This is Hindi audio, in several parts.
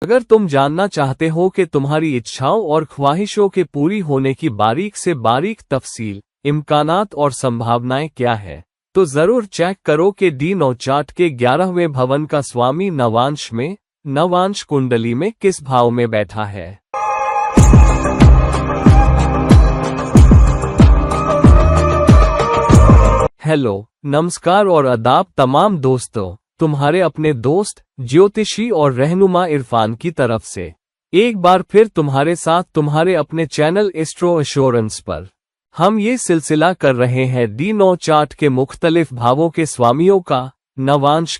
अगर तुम जानना चाहते हो कि तुम्हारी इच्छाओं और ख्वाहिशों के पूरी होने की बारीक से बारीक तफसील, इम्कानात और संभावनाएं क्या है, तो जरूर चेक करो कि डी नौ चार्ट के 11वें भवन का स्वामी नवांश में, नवांश कुंडली में किस भाव में बैठा है। हेलो, नमस्कार और आदाब तमाम दोस्तों, तुम्हारे अपने दोस्त ज्योतिषी और रहनुमा इरफान की तरफ से एक बार फिर तुम्हारे साथ तुम्हारे अपने चैनल एस्ट्रो एश्योरेंस पर हम ये सिलसिला कर रहे हैं डी नौ चार्ट के मुख्तलिफ भावों के स्वामियों का, नवांश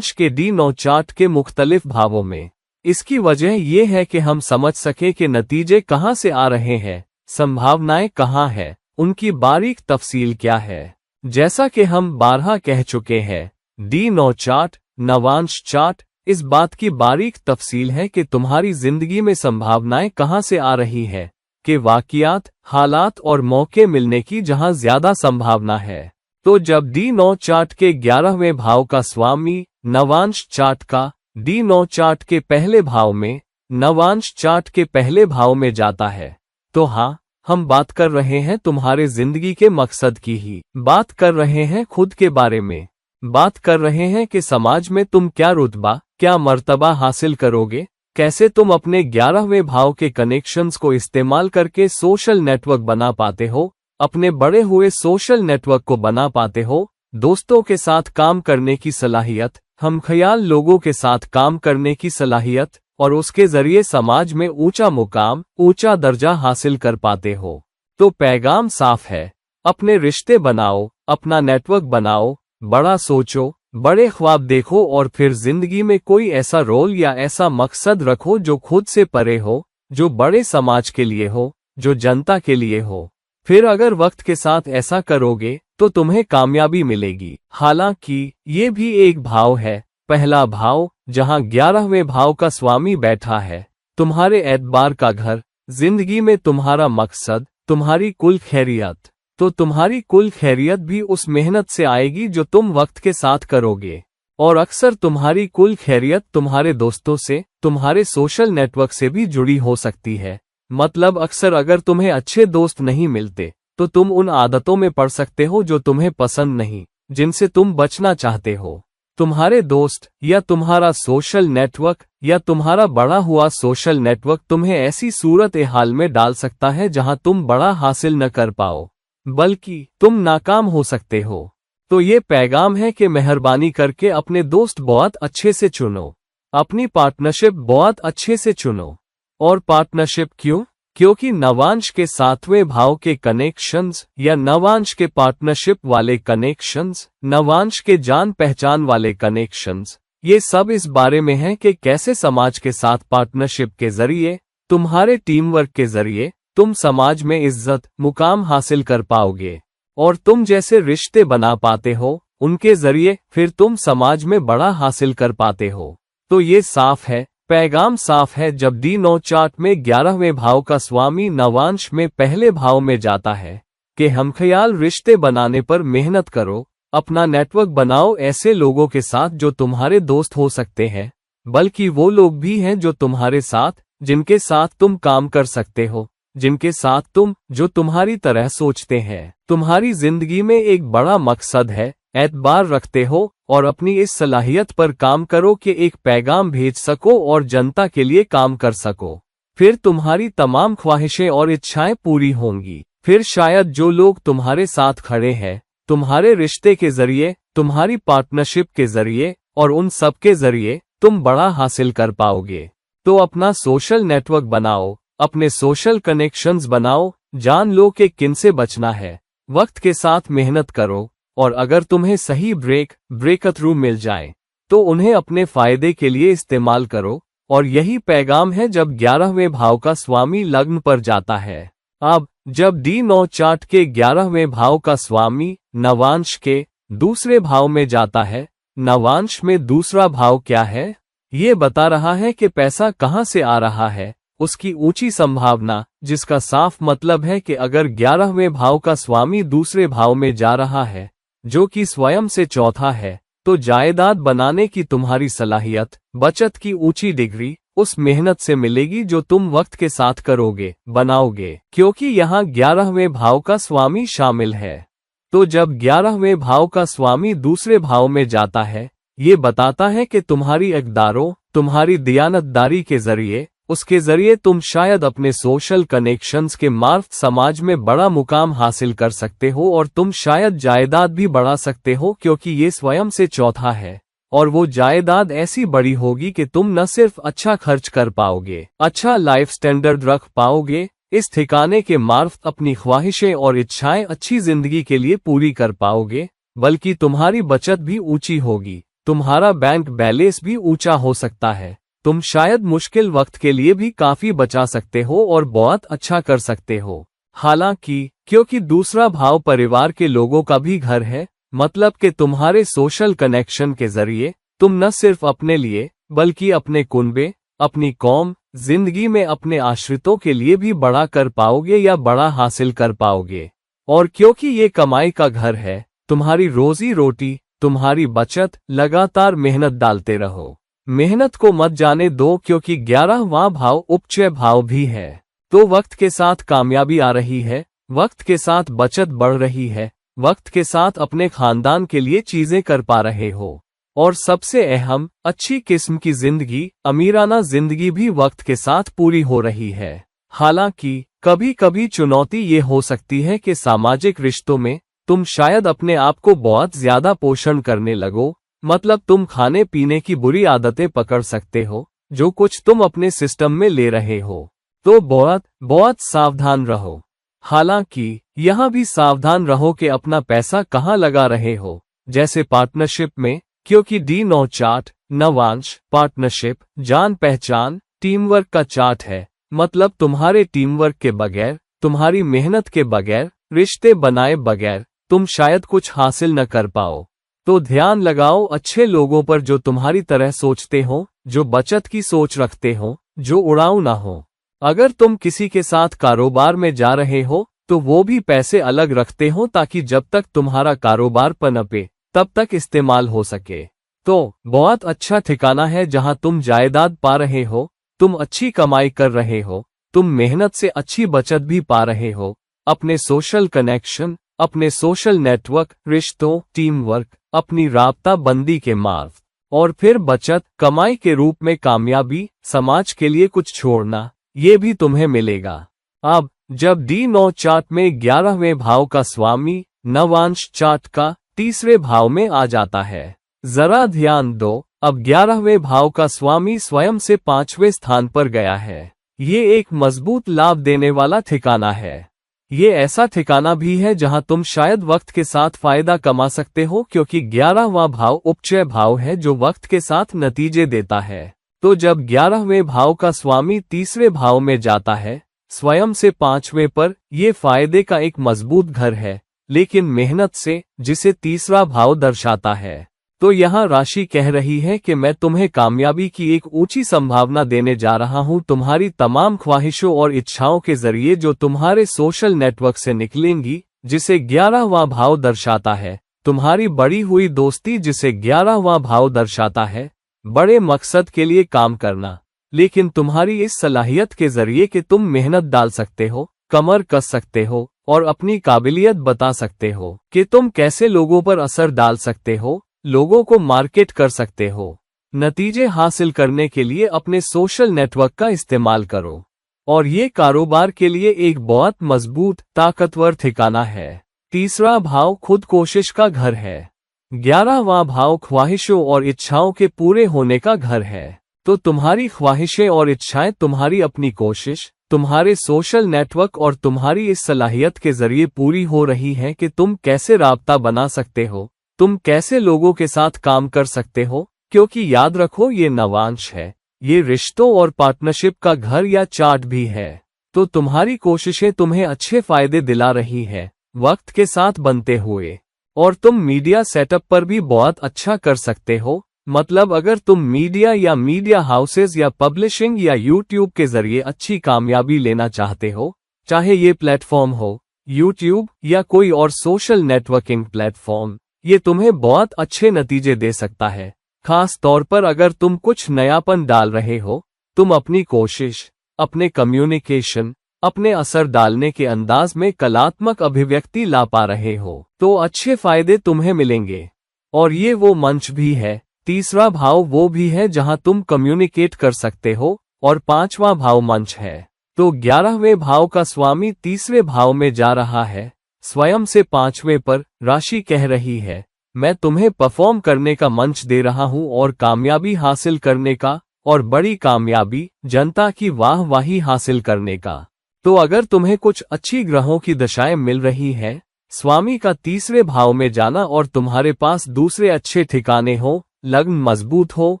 के डी नौ चार्ट के मुख्तलिफ भावों में। इसकी वजह यह है कि हम समझ सके कि नतीजे कहाँ से आ रहे हैं, संभावनाएं कहाँ है, उनकी बारीक तफसील क्या है। जैसा कि हम बारहा कह चुके हैं, डी नौ चार्ट, नवांश चार्ट इस बात की बारीक तफसील है कि तुम्हारी जिंदगी में संभावनाएं कहां से आ रही है, कि वाकियात, हालात और मौके मिलने की जहां ज्यादा संभावना है। तो जब डी नौ चार्ट के 11वें भाव का स्वामी नवांश चार्ट का डी नौ चार्ट के पहले भाव में, नवांश चार्ट के पहले भाव में जाता है, तो हाँ, हम बात कर रहे हैं तुम्हारे जिंदगी के मकसद की ही, बात कर रहे हैं खुद के बारे में, बात कर रहे हैं कि समाज में तुम क्या रुतबा, क्या मर्तबा हासिल करोगे, कैसे तुम अपने 11वें भाव के कनेक्शंस को इस्तेमाल करके सोशल नेटवर्क बना पाते हो, अपने बड़े हुए सोशल नेटवर्क को बना पाते हो, दोस्तों के साथ काम करने की सलाहियत, हमख्याल लोगों के साथ काम करने की सलाहियत, और उसके जरिए समाज में ऊंचा मुकाम, ऊंचा दर्जा हासिल कर पाते हो। तो पैगाम साफ है, अपने रिश्ते बनाओ, अपना नेटवर्क बनाओ, बड़ा सोचो, बड़े ख्वाब देखो और फिर जिंदगी में कोई ऐसा रोल या ऐसा मकसद रखो जो खुद से परे हो, जो बड़े समाज के लिए हो, जो जनता के लिए हो। फिर अगर वक्त के साथ ऐसा करोगे तो तुम्हें कामयाबी मिलेगी। हालांकि ये भी एक भाव है, पहला भाव, जहां 11वें भाव का स्वामी बैठा है, तुम्हारे एतबार का घर, जिंदगी में तुम्हारा मकसद, तुम्हारी कुल खैरियत। तो तुम्हारी कुल खैरियत भी उस मेहनत से आएगी जो तुम वक्त के साथ करोगे। और अक्सर तुम्हारी कुल खैरियत तुम्हारे दोस्तों से, तुम्हारे सोशल नेटवर्क से भी जुड़ी हो सकती है। मतलब अक्सर अगर तुम्हें अच्छे दोस्त नहीं मिलते तो तुम उन आदतों में पड़ सकते हो जो तुम्हें पसंद नहीं, जिनसे तुम बचना चाहते हो। तुम्हारे दोस्त या तुम्हारा सोशल नेटवर्क या तुम्हारा बड़ा हुआ सोशल नेटवर्क तुम्हें ऐसी सूरत हाल में डाल सकता है जहां तुम बड़ा हासिल न कर पाओ, बल्कि तुम नाकाम हो सकते हो। तो ये पैगाम है कि मेहरबानी करके अपने दोस्त बहुत अच्छे से चुनो, अपनी पार्टनरशिप बहुत अच्छे से चुनो। और पार्टनरशिप क्यों? क्योंकि नवांश के 7वें भाव के कनेक्शंस या नवांश के पार्टनरशिप वाले कनेक्शंस, नवांश के जान पहचान वाले कनेक्शंस, ये सब इस बारे में है कि कैसे समाज के साथ पार्टनरशिप के जरिए, तुम्हारे टीम वर्क के जरिए तुम समाज में इज्जत, मुकाम हासिल कर पाओगे। और तुम जैसे रिश्ते बना पाते हो, उनके जरिए फिर तुम समाज में बड़ा हासिल कर पाते हो। तो ये साफ है, पैगाम साफ है जब डी नौ चार्ट में 11वें भाव का स्वामी नवांश में पहले भाव में जाता है, कि हमख्याल रिश्ते बनाने पर मेहनत करो, अपना नेटवर्क बनाओ ऐसे लोगों के साथ जो तुम्हारे दोस्त हो सकते हैं, बल्कि वो लोग भी हैं जो तुम्हारे साथ, जिनके साथ तुम काम कर सकते हो, जिनके साथ तुम, जो तुम्हारी तरह सोचते हैं। तुम्हारी जिंदगी में एक बड़ा मकसद है, एतबार रखते हो और अपनी इस सलाहियत पर काम करो कि एक पैगाम भेज सको और जनता के लिए काम कर सको। फिर तुम्हारी तमाम ख्वाहिशें और इच्छाएं पूरी होंगी। फिर शायद जो लोग तुम्हारे साथ खड़े हैं, तुम्हारे रिश्ते के जरिए, तुम्हारी पार्टनरशिप के जरिए और उन सब के जरिए तुम बड़ा हासिल कर पाओगे। तो अपना सोशल नेटवर्क बनाओ, अपने सोशल कनेक्शंस बनाओ, जान लो कि किनसे बचना है, वक्त के साथ मेहनत करो और अगर तुम्हें सही ब्रेक थ्रू मिल जाए तो उन्हें अपने फायदे के लिए इस्तेमाल करो। और यही पैगाम है जब 11वें भाव का स्वामी लग्न पर जाता है। अब जब डी नौ चार्ट के 11वें भाव का स्वामी नवांश के दूसरे भाव में जाता है, नवांश में दूसरा भाव क्या है? ये बता रहा है कि पैसा कहाँ से आ रहा है, उसकी ऊंची संभावना, जिसका साफ मतलब है कि अगर 11वें भाव का स्वामी दूसरे भाव में जा रहा है, जो कि स्वयं से चौथा है, तो जायदाद बनाने की तुम्हारी सलाहियत, बचत की ऊंची डिग्री उस मेहनत से मिलेगी जो तुम वक्त के साथ करोगे, बनाओगे, क्योंकि यहाँ 11वें भाव का स्वामी शामिल है। तो जब 11वें भाव का स्वामी दूसरे भाव में जाता है, ये बताता है कि तुम्हारी इक़दारों, तुम्हारी दियानतदारी के जरिए, उसके जरिए तुम शायद अपने सोशल कनेक्शंस के मार्फत समाज में बड़ा मुकाम हासिल कर सकते हो और तुम शायद जायदाद भी बढ़ा सकते हो, क्योंकि ये स्वयं से चौथा है। और वो जायदाद ऐसी बड़ी होगी कि तुम न सिर्फ अच्छा खर्च कर पाओगे, अच्छा लाइफ स्टैंडर्ड रख पाओगे, इस ठिकाने के मार्फत अपनी ख्वाहिशें और इच्छाएं अच्छी जिंदगी के लिए पूरी कर पाओगे, बल्कि तुम्हारी बचत भी ऊंची होगी, तुम्हारा बैंक बैलेंस भी ऊंचा हो सकता है, तुम शायद मुश्किल वक्त के लिए भी काफी बचा सकते हो और बहुत अच्छा कर सकते हो। हालांकि क्योंकि दूसरा भाव परिवार के लोगों का भी घर है, मतलब कि तुम्हारे सोशल कनेक्शन के जरिए तुम न सिर्फ अपने लिए बल्कि अपने कुनबे, अपनी कौम, जिंदगी में अपने आश्रितों के लिए भी बड़ा कर पाओगे या बड़ा हासिल कर पाओगे। और क्योंकि ये कमाई का घर है, तुम्हारी रोजी रोटी, तुम्हारी बचत, लगातार मेहनत डालते रहो, मेहनत को मत जाने दो, क्योंकि 11वां भाव उपचय भाव भी है। तो वक्त के साथ कामयाबी आ रही है, वक्त के साथ बचत बढ़ रही है, वक्त के साथ अपने खानदान के लिए चीजें कर पा रहे हो, और सबसे अहम, अच्छी किस्म की जिंदगी, अमीराना जिंदगी भी वक्त के साथ पूरी हो रही है। हालांकि कभी कभी चुनौती ये हो सकती है कि सामाजिक रिश्तों में तुम शायद अपने आप को बहुत ज्यादा पोषण करने लगो, मतलब तुम खाने पीने की बुरी आदतें पकड़ सकते हो, जो कुछ तुम अपने सिस्टम में ले रहे हो। तो बहुत सावधान रहो। हालांकि यहाँ भी सावधान रहो कि अपना पैसा कहाँ लगा रहे हो, जैसे पार्टनरशिप में, क्योंकि D9 चार्ट नवांश, पार्टनरशिप, जान पहचान, टीम वर्क का चार्ट है, मतलब तुम्हारे टीम वर्क के बगैर, तुम्हारी मेहनत के बगैर, रिश्ते बनाए बगैर तुम शायद कुछ हासिल न कर पाओ। तो ध्यान लगाओ अच्छे लोगों पर जो तुम्हारी तरह सोचते हो, जो बचत की सोच रखते हो, जो उड़ाऊ ना हो। अगर तुम किसी के साथ कारोबार में जा रहे हो तो वो भी पैसे अलग रखते हो, ताकि जब तक तुम्हारा कारोबार पनपे तब तक इस्तेमाल हो सके। तो बहुत अच्छा ठिकाना है जहां तुम जायदाद पा रहे हो, तुम अच्छी कमाई कर रहे हो, तुम मेहनत से अच्छी बचत भी पा रहे हो, अपने सोशल कनेक्शन, अपने सोशल नेटवर्क, रिश्तों, टीम वर्क, अपनी राबता बंदी के मार्ग, और फिर बचत, कमाई के रूप में कामयाबी, समाज के लिए कुछ छोड़ना, ये भी तुम्हें मिलेगा। अब जब D9 चार्ट में 11वें भाव का स्वामी नवांश चार्ट का तीसरे भाव में आ जाता है, जरा ध्यान दो, अब 11वें भाव का स्वामी स्वयं से 5वें स्थान पर गया है। ये एक मजबूत लाभ देने वाला ठिकाना है। ये ऐसा ठिकाना भी है जहां तुम शायद वक्त के साथ फायदा कमा सकते हो, क्योंकि 11वां भाव उपचय भाव है जो वक्त के साथ नतीजे देता है। तो जब 11वें भाव का स्वामी तीसरे भाव में जाता है, स्वयं से 5वें पर, ये फायदे का एक मजबूत घर है, लेकिन मेहनत से, जिसे तीसरा भाव दर्शाता है। तो यहाँ राशि कह रही है कि मैं तुम्हें कामयाबी की एक ऊंची संभावना देने जा रहा हूँ, तुम्हारी तमाम ख्वाहिशों और इच्छाओं के जरिए जो तुम्हारे सोशल नेटवर्क से निकलेंगी, जिसे 11वां भाव दर्शाता है, तुम्हारी बढ़ी हुई दोस्ती जिसे 11वां भाव दर्शाता है, बड़े मकसद के लिए काम करना, लेकिन तुम्हारी इस सलाहियत के जरिए कि तुम मेहनत डाल सकते हो, कमर कस सकते हो और अपनी काबिलियत बता सकते हो कि तुम कैसे लोगों पर असर डाल सकते हो, लोगों को मार्केट कर सकते हो। नतीजे हासिल करने के लिए अपने सोशल नेटवर्क का इस्तेमाल करो, और ये कारोबार के लिए एक बहुत मजबूत, ताकतवर ठिकाना है। तीसरा भाव खुद कोशिश का घर है। 11वां भाव ख्वाहिशों और इच्छाओं के पूरे होने का घर है। तो तुम्हारी ख्वाहिशें और इच्छाएं तुम्हारी अपनी कोशिश, तुम्हारे सोशल नेटवर्क और तुम्हारी इस सलाहियत के जरिए पूरी हो रही हैं कि तुम कैसे राबता बना सकते हो, तुम कैसे लोगों के साथ काम कर सकते हो, क्योंकि याद रखो ये नवांश है, ये रिश्तों और पार्टनरशिप का घर या चार्ट भी है। तो तुम्हारी कोशिशें तुम्हें अच्छे फायदे दिला रही है, वक्त के साथ बनते हुए, और तुम मीडिया सेटअप पर भी बहुत अच्छा कर सकते हो। मतलब अगर तुम मीडिया या मीडिया हाउसेज या पब्लिशिंग या यूट्यूब के जरिए अच्छी कामयाबी लेना चाहते हो, चाहे ये प्लेटफॉर्म हो यूट्यूब या कोई और सोशल नेटवर्किंग प्लेटफॉर्म, ये तुम्हें बहुत अच्छे नतीजे दे सकता है, खास तौर पर अगर तुम कुछ नयापन डाल रहे हो। तुम अपनी कोशिश, अपने कम्युनिकेशन, अपने असर डालने के अंदाज में कलात्मक अभिव्यक्ति ला पा रहे हो, तो अच्छे फायदे तुम्हें मिलेंगे। और ये वो मंच भी है, तीसरा भाव वो भी है जहां तुम कम्युनिकेट कर सकते हो, और पांचवा भाव मंच है। तो 11वें भाव का स्वामी तीसरे भाव में जा रहा है, स्वयं से 5वें पर। राशि कह रही है, मैं तुम्हें परफॉर्म करने का मंच दे रहा हूं और कामयाबी हासिल करने का, और बड़ी कामयाबी, जनता की वाहवाही हासिल करने का। तो अगर तुम्हें कुछ अच्छी ग्रहों की दशाएं मिल रही है, स्वामी का तीसरे भाव में जाना और तुम्हारे पास दूसरे अच्छे ठिकाने हो, लग्न मजबूत हो,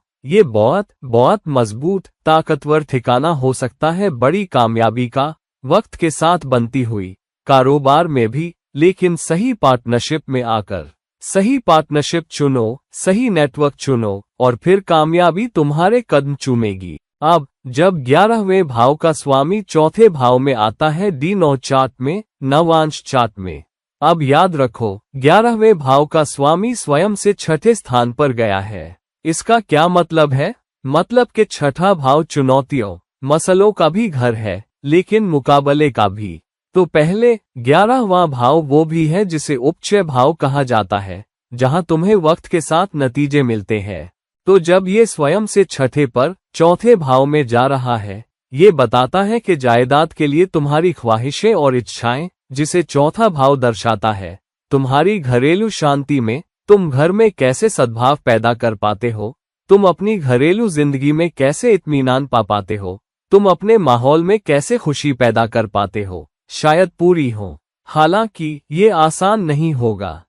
ये बहुत बहुत मजबूत ताकतवर ठिकाना हो सकता है बड़ी कामयाबी का, वक्त के साथ बनती हुई, कारोबार में भी, लेकिन सही पार्टनरशिप में आकर। सही पार्टनरशिप चुनो, सही नेटवर्क चुनो, और फिर कामयाबी तुम्हारे कदम चूमेगी। अब जब 11वें भाव का स्वामी चौथे भाव में आता है D9 चार्ट में, नवांश चार्ट में, अब याद रखो 11वें भाव का स्वामी स्वयं से छठे स्थान पर गया है। इसका क्या मतलब है? मतलब कि छठा भाव चुनौतियों, मसलों का भी घर है, लेकिन मुकाबले का भी। तो पहले 11वां भाव वो भी है जिसे उपचय भाव कहा जाता है, जहां तुम्हें वक्त के साथ नतीजे मिलते हैं। तो जब ये स्वयं से छठे पर चौथे भाव में जा रहा है, ये बताता है कि जायदाद के लिए तुम्हारी ख्वाहिशें और इच्छाएं, जिसे चौथा भाव दर्शाता है, तुम्हारी घरेलू शांति में, तुम घर में कैसे सद्भाव पैदा कर पाते हो, तुम अपनी घरेलू जिंदगी में कैसे इत्मीनान पा पाते हो, तुम अपने माहौल में कैसे खुशी पैदा कर पाते हो, शायद पूरी हो। हालांकि ये आसान नहीं होगा,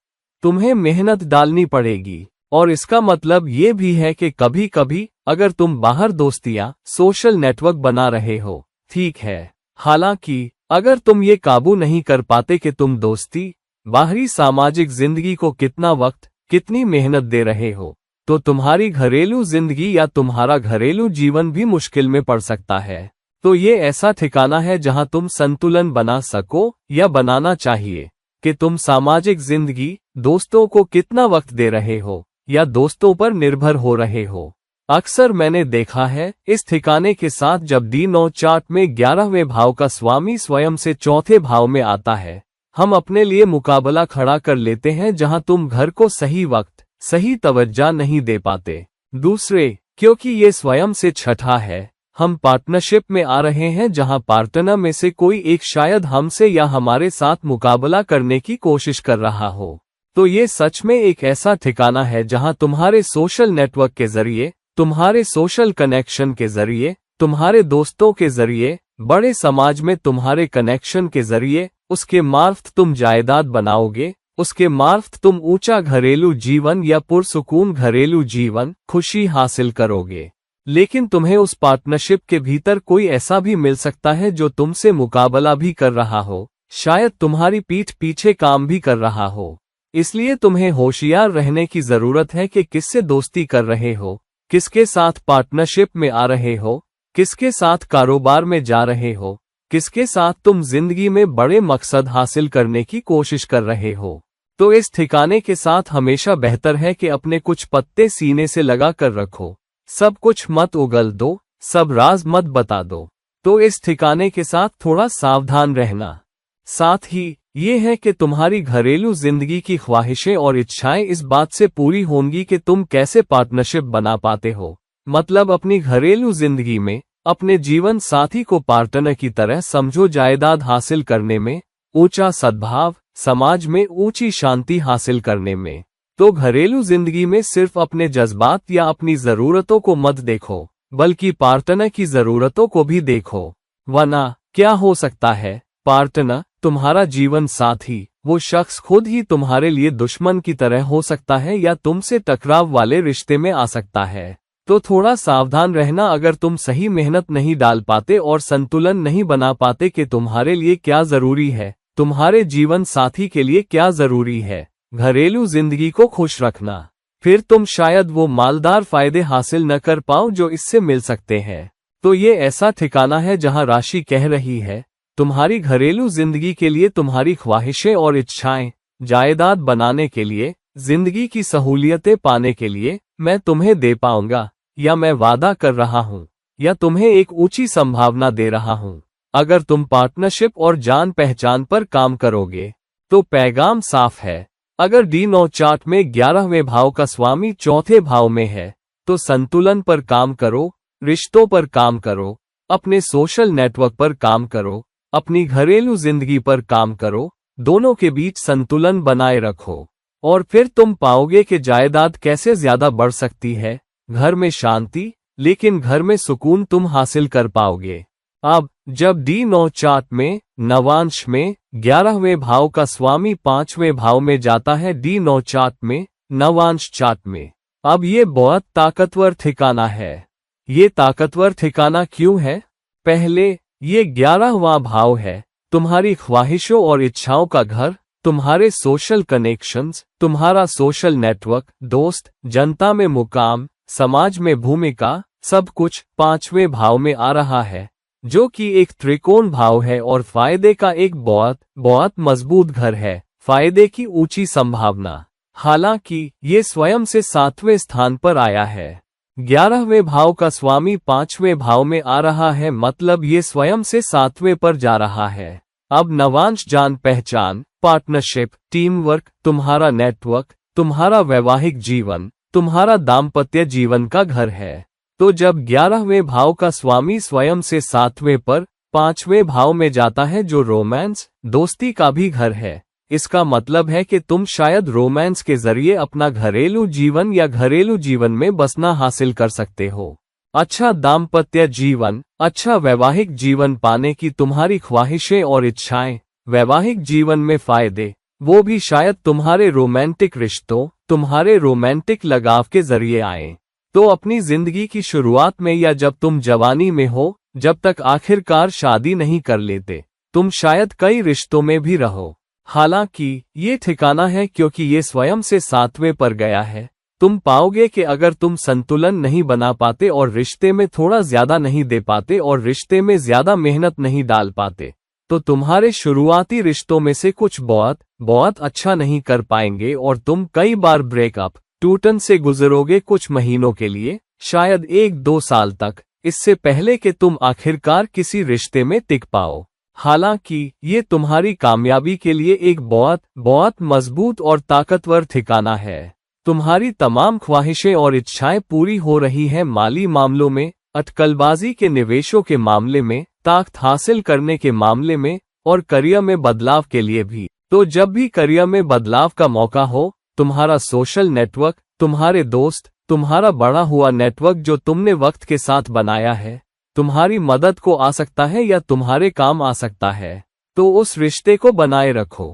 तुम्हें मेहनत डालनी पड़ेगी। और इसका मतलब ये भी है कि कभी कभी अगर तुम बाहर दोस्तियां, सोशल नेटवर्क बना रहे हो, ठीक है। हालांकि अगर तुम ये काबू नहीं कर पाते कि तुम दोस्ती, बाहरी सामाजिक जिंदगी को कितना वक्त, कितनी मेहनत दे रहे हो, तो तुम्हारी घरेलू जिंदगी या तुम्हारा घरेलू जीवन भी मुश्किल में पड़ सकता है। तो ये ऐसा ठिकाना है जहां तुम संतुलन बना सको, या बनाना चाहिए, कि तुम सामाजिक जिंदगी, दोस्तों को कितना वक्त दे रहे हो, या दोस्तों पर निर्भर हो रहे हो। अक्सर मैंने देखा है, इस ठिकाने के साथ जब D9 चार्ट में 11वें भाव का स्वामी स्वयं से चौथे भाव में आता है, हम अपने लिए मुकाबला खड़ा कर लेते हैं जहां तुम घर को सही वक्त, सही तवज्जो नहीं दे पाते। दूसरे, क्योंकि ये स्वयं से छठा है, हम पार्टनरशिप में आ रहे हैं जहां पार्टनर में से कोई एक शायद हमसे या हमारे साथ मुकाबला करने की कोशिश कर रहा हो। तो ये सच में एक ऐसा ठिकाना है जहां तुम्हारे सोशल नेटवर्क के जरिए, तुम्हारे सोशल कनेक्शन के जरिए, तुम्हारे दोस्तों के जरिए, बड़े समाज में तुम्हारे कनेक्शन के जरिए, उसके मार्फत तुम जायदाद बनाओगे, उसके मार्फत तुम ऊंचा घरेलू जीवन या पुरसुकून घरेलू जीवन, खुशी हासिल करोगे। लेकिन तुम्हें उस पार्टनरशिप के भीतर कोई ऐसा भी मिल सकता है जो तुमसे मुकाबला भी कर रहा हो, शायद तुम्हारी पीठ पीछे काम भी कर रहा हो। इसलिए तुम्हें होशियार रहने की जरूरत है कि किससे दोस्ती कर रहे हो, किसके साथ पार्टनरशिप में आ रहे हो, किसके साथ कारोबार में जा रहे हो, किसके साथ तुम जिंदगी में बड़े मकसद हासिल करने की कोशिश कर रहे हो। तो इस ठिकाने के साथ हमेशा बेहतर है कि अपने कुछ पत्ते सीने से लगा कर रखो, सब कुछ मत उगल दो, सब राज मत बता दो। तो इस ठिकाने के साथ थोड़ा सावधान रहना। साथ ही ये है कि तुम्हारी घरेलू जिंदगी की ख्वाहिशें और इच्छाएं इस बात से पूरी होंगी कि तुम कैसे पार्टनरशिप बना पाते हो। मतलब अपनी घरेलू जिंदगी में अपने जीवन साथी को पार्टनर की तरह समझो, जायदाद हासिल करने में, ऊंचा सद्भाव, समाज में ऊंची शांति हासिल करने में। तो घरेलू जिंदगी में सिर्फ अपने जज्बात या अपनी जरूरतों को मत देखो, बल्कि पार्टनर की जरूरतों को भी देखो। वरना क्या हो सकता है, पार्टनर, तुम्हारा जीवन साथी, वो शख्स खुद ही तुम्हारे लिए दुश्मन की तरह हो सकता है या तुमसे टकराव वाले रिश्ते में आ सकता है। तो थोड़ा सावधान रहना अगर तुम सही मेहनत नहीं डाल पाते और संतुलन नहीं बना पाते कि तुम्हारे लिए क्या जरूरी है, तुम्हारे जीवन साथी के लिए क्या जरूरी है। घरेलू जिंदगी को खुश रखना, फिर तुम शायद वो मालदार फायदे हासिल न कर पाओ जो इससे मिल सकते हैं। तो ये ऐसा ठिकाना है जहां राशि कह रही है, तुम्हारी घरेलू जिंदगी के लिए तुम्हारी ख्वाहिशें और इच्छाएं, जायदाद बनाने के लिए, जिंदगी की सहूलियतें पाने के लिए मैं तुम्हें दे पाऊंगा, या मैं वादा कर रहा हूं, या तुम्हें एक ऊंची संभावना दे रहा हूं। अगर तुम पार्टनरशिप और जान पहचान पर काम करोगे तो पैगाम साफ है। अगर D9 चार्ट में 11वें भाव का स्वामी चौथे भाव में है तो संतुलन पर काम करो, रिश्तों पर काम करो, अपने सोशल नेटवर्क पर काम करो, अपनी घरेलू जिंदगी पर काम करो, दोनों के बीच संतुलन बनाए रखो और फिर तुम पाओगे कि जायदाद कैसे ज्यादा बढ़ सकती है। घर में शांति, लेकिन घर में सुकून तुम हासिल कर पाओगे। अब जब D9 चार्ट में नवांश में 11वें भाव का स्वामी 5वें भाव में जाता है, D9 चार्ट में नवांश चार्ट में, अब ये बहुत ताकतवर ठिकाना है। ये ताकतवर ठिकाना क्यों है? पहले, ये 11वां भाव है तुम्हारी ख्वाहिशों और इच्छाओं का घर, तुम्हारे सोशल कनेक्शंस, तुम्हारा सोशल नेटवर्क, दोस्त, जनता में मुकाम, समाज में भूमिका, सब कुछ 5वें भाव में आ रहा है, जो कि एक त्रिकोण भाव है और फायदे का एक बहुत बहुत मजबूत घर है। फायदे की ऊंची संभावना। हालांकि ये स्वयं से 7वें स्थान पर आया है। 11वें भाव का स्वामी 5वें भाव में आ रहा है, मतलब ये स्वयं से 7वें पर जा रहा है। अब नवांश जान पहचान, पार्टनरशिप, टीम वर्क, तुम्हारा नेटवर्क, तुम्हारा वैवाहिक जीवन, तुम्हारा दाम्पत्य जीवन का घर है। तो जब 11वें भाव का स्वामी स्वयं से 7वें पर 5वें भाव में जाता है, जो रोमांस, दोस्ती का भी घर है, इसका मतलब है कि तुम शायद रोमांस के जरिए अपना घरेलू जीवन या घरेलू जीवन में बसना हासिल कर सकते हो। अच्छा दाम्पत्य जीवन, अच्छा वैवाहिक जीवन पाने की तुम्हारी ख्वाहिशें और इच्छाएं, वैवाहिक जीवन में फायदे, वो भी शायद तुम्हारे रोमांटिक रिश्तों, तुम्हारे रोमांटिक लगाव के जरिए आए। तो अपनी जिंदगी की शुरुआत में या जब तुम जवानी में हो, जब तक आखिरकार शादी नहीं कर लेते, तुम शायद कई रिश्तों में भी रहो। हालांकि ये ठिकाना है क्योंकि ये स्वयं से 7वें पर गया है। तुम पाओगे कि अगर तुम संतुलन नहीं बना पाते और रिश्ते में थोड़ा ज्यादा नहीं दे पाते और रिश्ते में ज्यादा मेहनत नहीं डाल पाते, तो तुम्हारे शुरुआती रिश्तों में से कुछ बहुत बहुत अच्छा नहीं कर पाएंगे और तुम कई बार ब्रेकअप, टूटन से गुजरोगे कुछ महीनों के लिए, शायद 1-2 साल तक, इससे पहले कि तुम आखिरकार किसी रिश्ते में टिक पाओ। हालांकि ये तुम्हारी कामयाबी के लिए एक बहुत बहुत मजबूत और ताकतवर ठिकाना है। तुम्हारी तमाम ख्वाहिशें और इच्छाएं पूरी हो रही हैं माली मामलों में, अटकलबाजी के निवेशों के मामले में, ताकत हासिल करने के मामले में और करियर में बदलाव के लिए भी। तो जब भी करियर में बदलाव का मौका हो, तुम्हारा सोशल नेटवर्क, तुम्हारे दोस्त, तुम्हारा बढ़ा हुआ नेटवर्क जो तुमने वक्त के साथ बनाया है, तुम्हारी मदद को आ सकता है या तुम्हारे काम आ सकता है, तो उस रिश्ते को बनाए रखो।